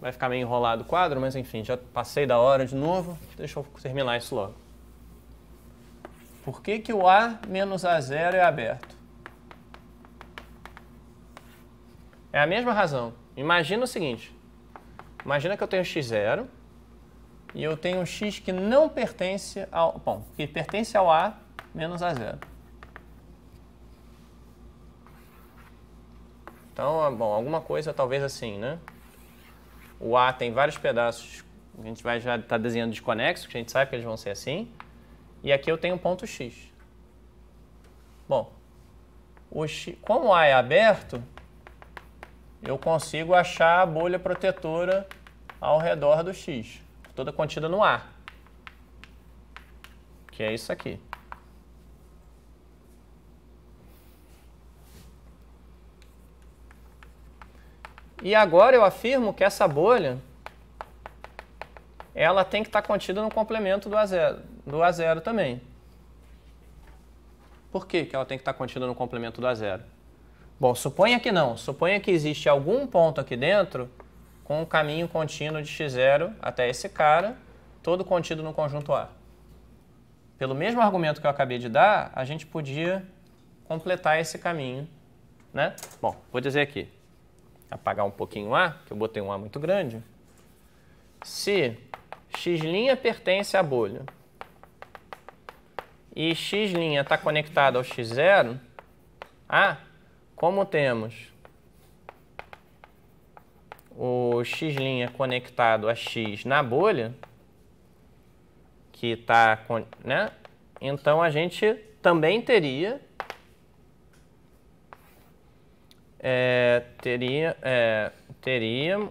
Vai ficar meio enrolado o quadro, mas enfim, já passei da hora de novo. Deixa eu terminar isso logo. Por que o A menos A0 é aberto? É a mesma razão. Imagina o seguinte. Imagina que eu tenho x0 e eu tenho um x que não pertence ao... Bom, que pertence ao A menos A0. Então, bom, alguma coisa talvez assim, né? O A tem vários pedaços, a gente vai já estar desenhando desconexos, que a gente sabe que eles vão ser assim. E aqui eu tenho um ponto x. Bom, como o A é aberto, eu consigo achar a bolha protetora ao redor do x, toda contida no A, que é isso aqui. E agora eu afirmo que essa bolha ela tem que estar contida no complemento do A0, do A0 também. Por que que ela tem que estar contida no complemento do A0? Bom, suponha que não. Suponha que existe algum ponto aqui dentro com um caminho contínuo de x0 até esse cara, todo contido no conjunto A. Pelo mesmo argumento que eu acabei de dar, a gente podia completar esse caminho, né? Bom, vou dizer aqui, apagar um pouquinho o A, que eu botei um A muito grande. Se x' pertence à bolha e x' está conectado ao x0, como temos o x' conectado a x na bolha, que está, né? Então a gente também teria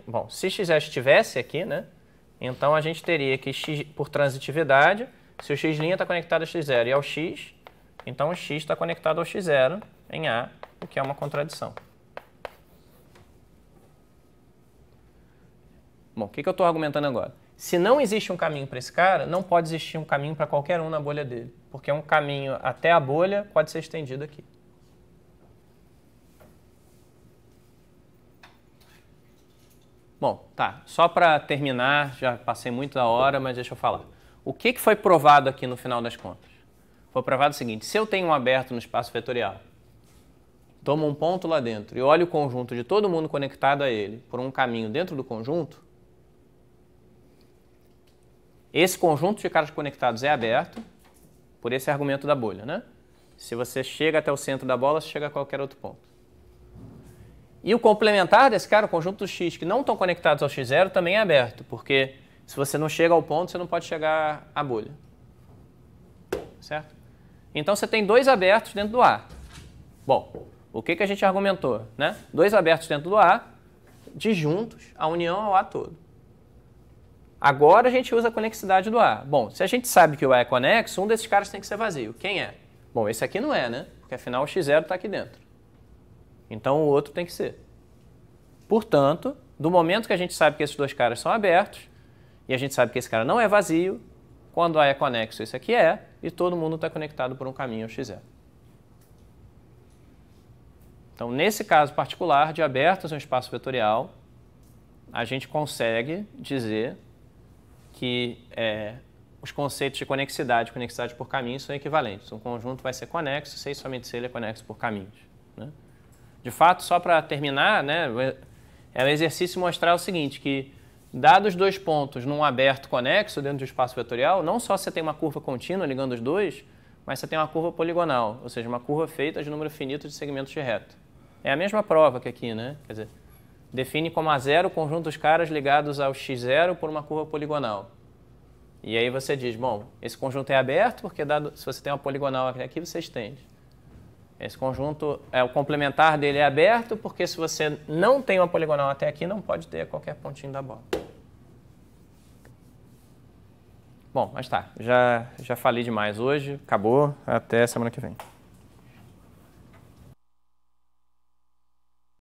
bom, se x' estivesse aqui, né? Então a gente teria que x, por transitividade, se o x' está conectado ao x0 e ao x, então o x está conectado ao x0 em A, o que é uma contradição. Bom, o que eu estou argumentando agora? Se não existe um caminho para esse cara, não pode existir um caminho para qualquer um na bolha dele, porque um caminho até a bolha pode ser estendido aqui. Bom, tá. Só para terminar, já passei muito da hora, mas deixa eu falar. O que foi provado aqui no final das contas? Foi provado o seguinte: se eu tenho um aberto no espaço vetorial, tomo um ponto lá dentro e olho o conjunto de todo mundo conectado a ele por um caminho dentro do conjunto, esse conjunto de caras conectados é aberto por esse argumento da bolha, né? Se você chega até o centro da bola, você chega a qualquer outro ponto. E o complementar desse cara, o conjunto dos x que não estão conectados ao x0, também é aberto, porque se você não chega ao ponto, você não pode chegar à bolha. Certo? Então você tem dois abertos dentro do A. Bom, o que a gente argumentou, né? Dois abertos dentro do A, disjuntos, a união ao A todo. Agora a gente usa a conexidade do A. Bom, se a gente sabe que o A é conexo, um desses caras tem que ser vazio. Quem é? Bom, esse aqui não é, né? Porque afinal o x0 está aqui dentro. Então o outro tem que ser. Portanto, do momento que a gente sabe que esses dois caras são abertos, e a gente sabe que esse cara não é vazio, quando A é conexo, esse aqui é, e todo mundo está conectado por um caminho ao x0. Então, nesse caso particular de abertos no espaço vetorial, a gente consegue dizer que os conceitos de conexidade e conexidade por caminhos são equivalentes. Um conjunto vai ser conexo se e somente se ele é conexo por caminhos, né? De fato, só para terminar, né, é um exercício mostrar o seguinte, que dados dois pontos num aberto conexo dentro do espaço vetorial, não só você tem uma curva contínua ligando os dois, mas você tem uma curva poligonal, ou seja, uma curva feita de número finito de segmentos de reto. É a mesma prova que aqui, né? Quer dizer, define como A0 o conjunto dos caras ligados ao x0 por uma curva poligonal. E aí você diz, bom, esse conjunto é aberto porque se você tem uma poligonal aqui, você estende. Esse conjunto, o complementar dele é aberto porque se você não tem uma poligonal até aqui, não pode ter qualquer pontinho da bola. Bom, mas tá, já falei demais hoje, acabou, até semana que vem.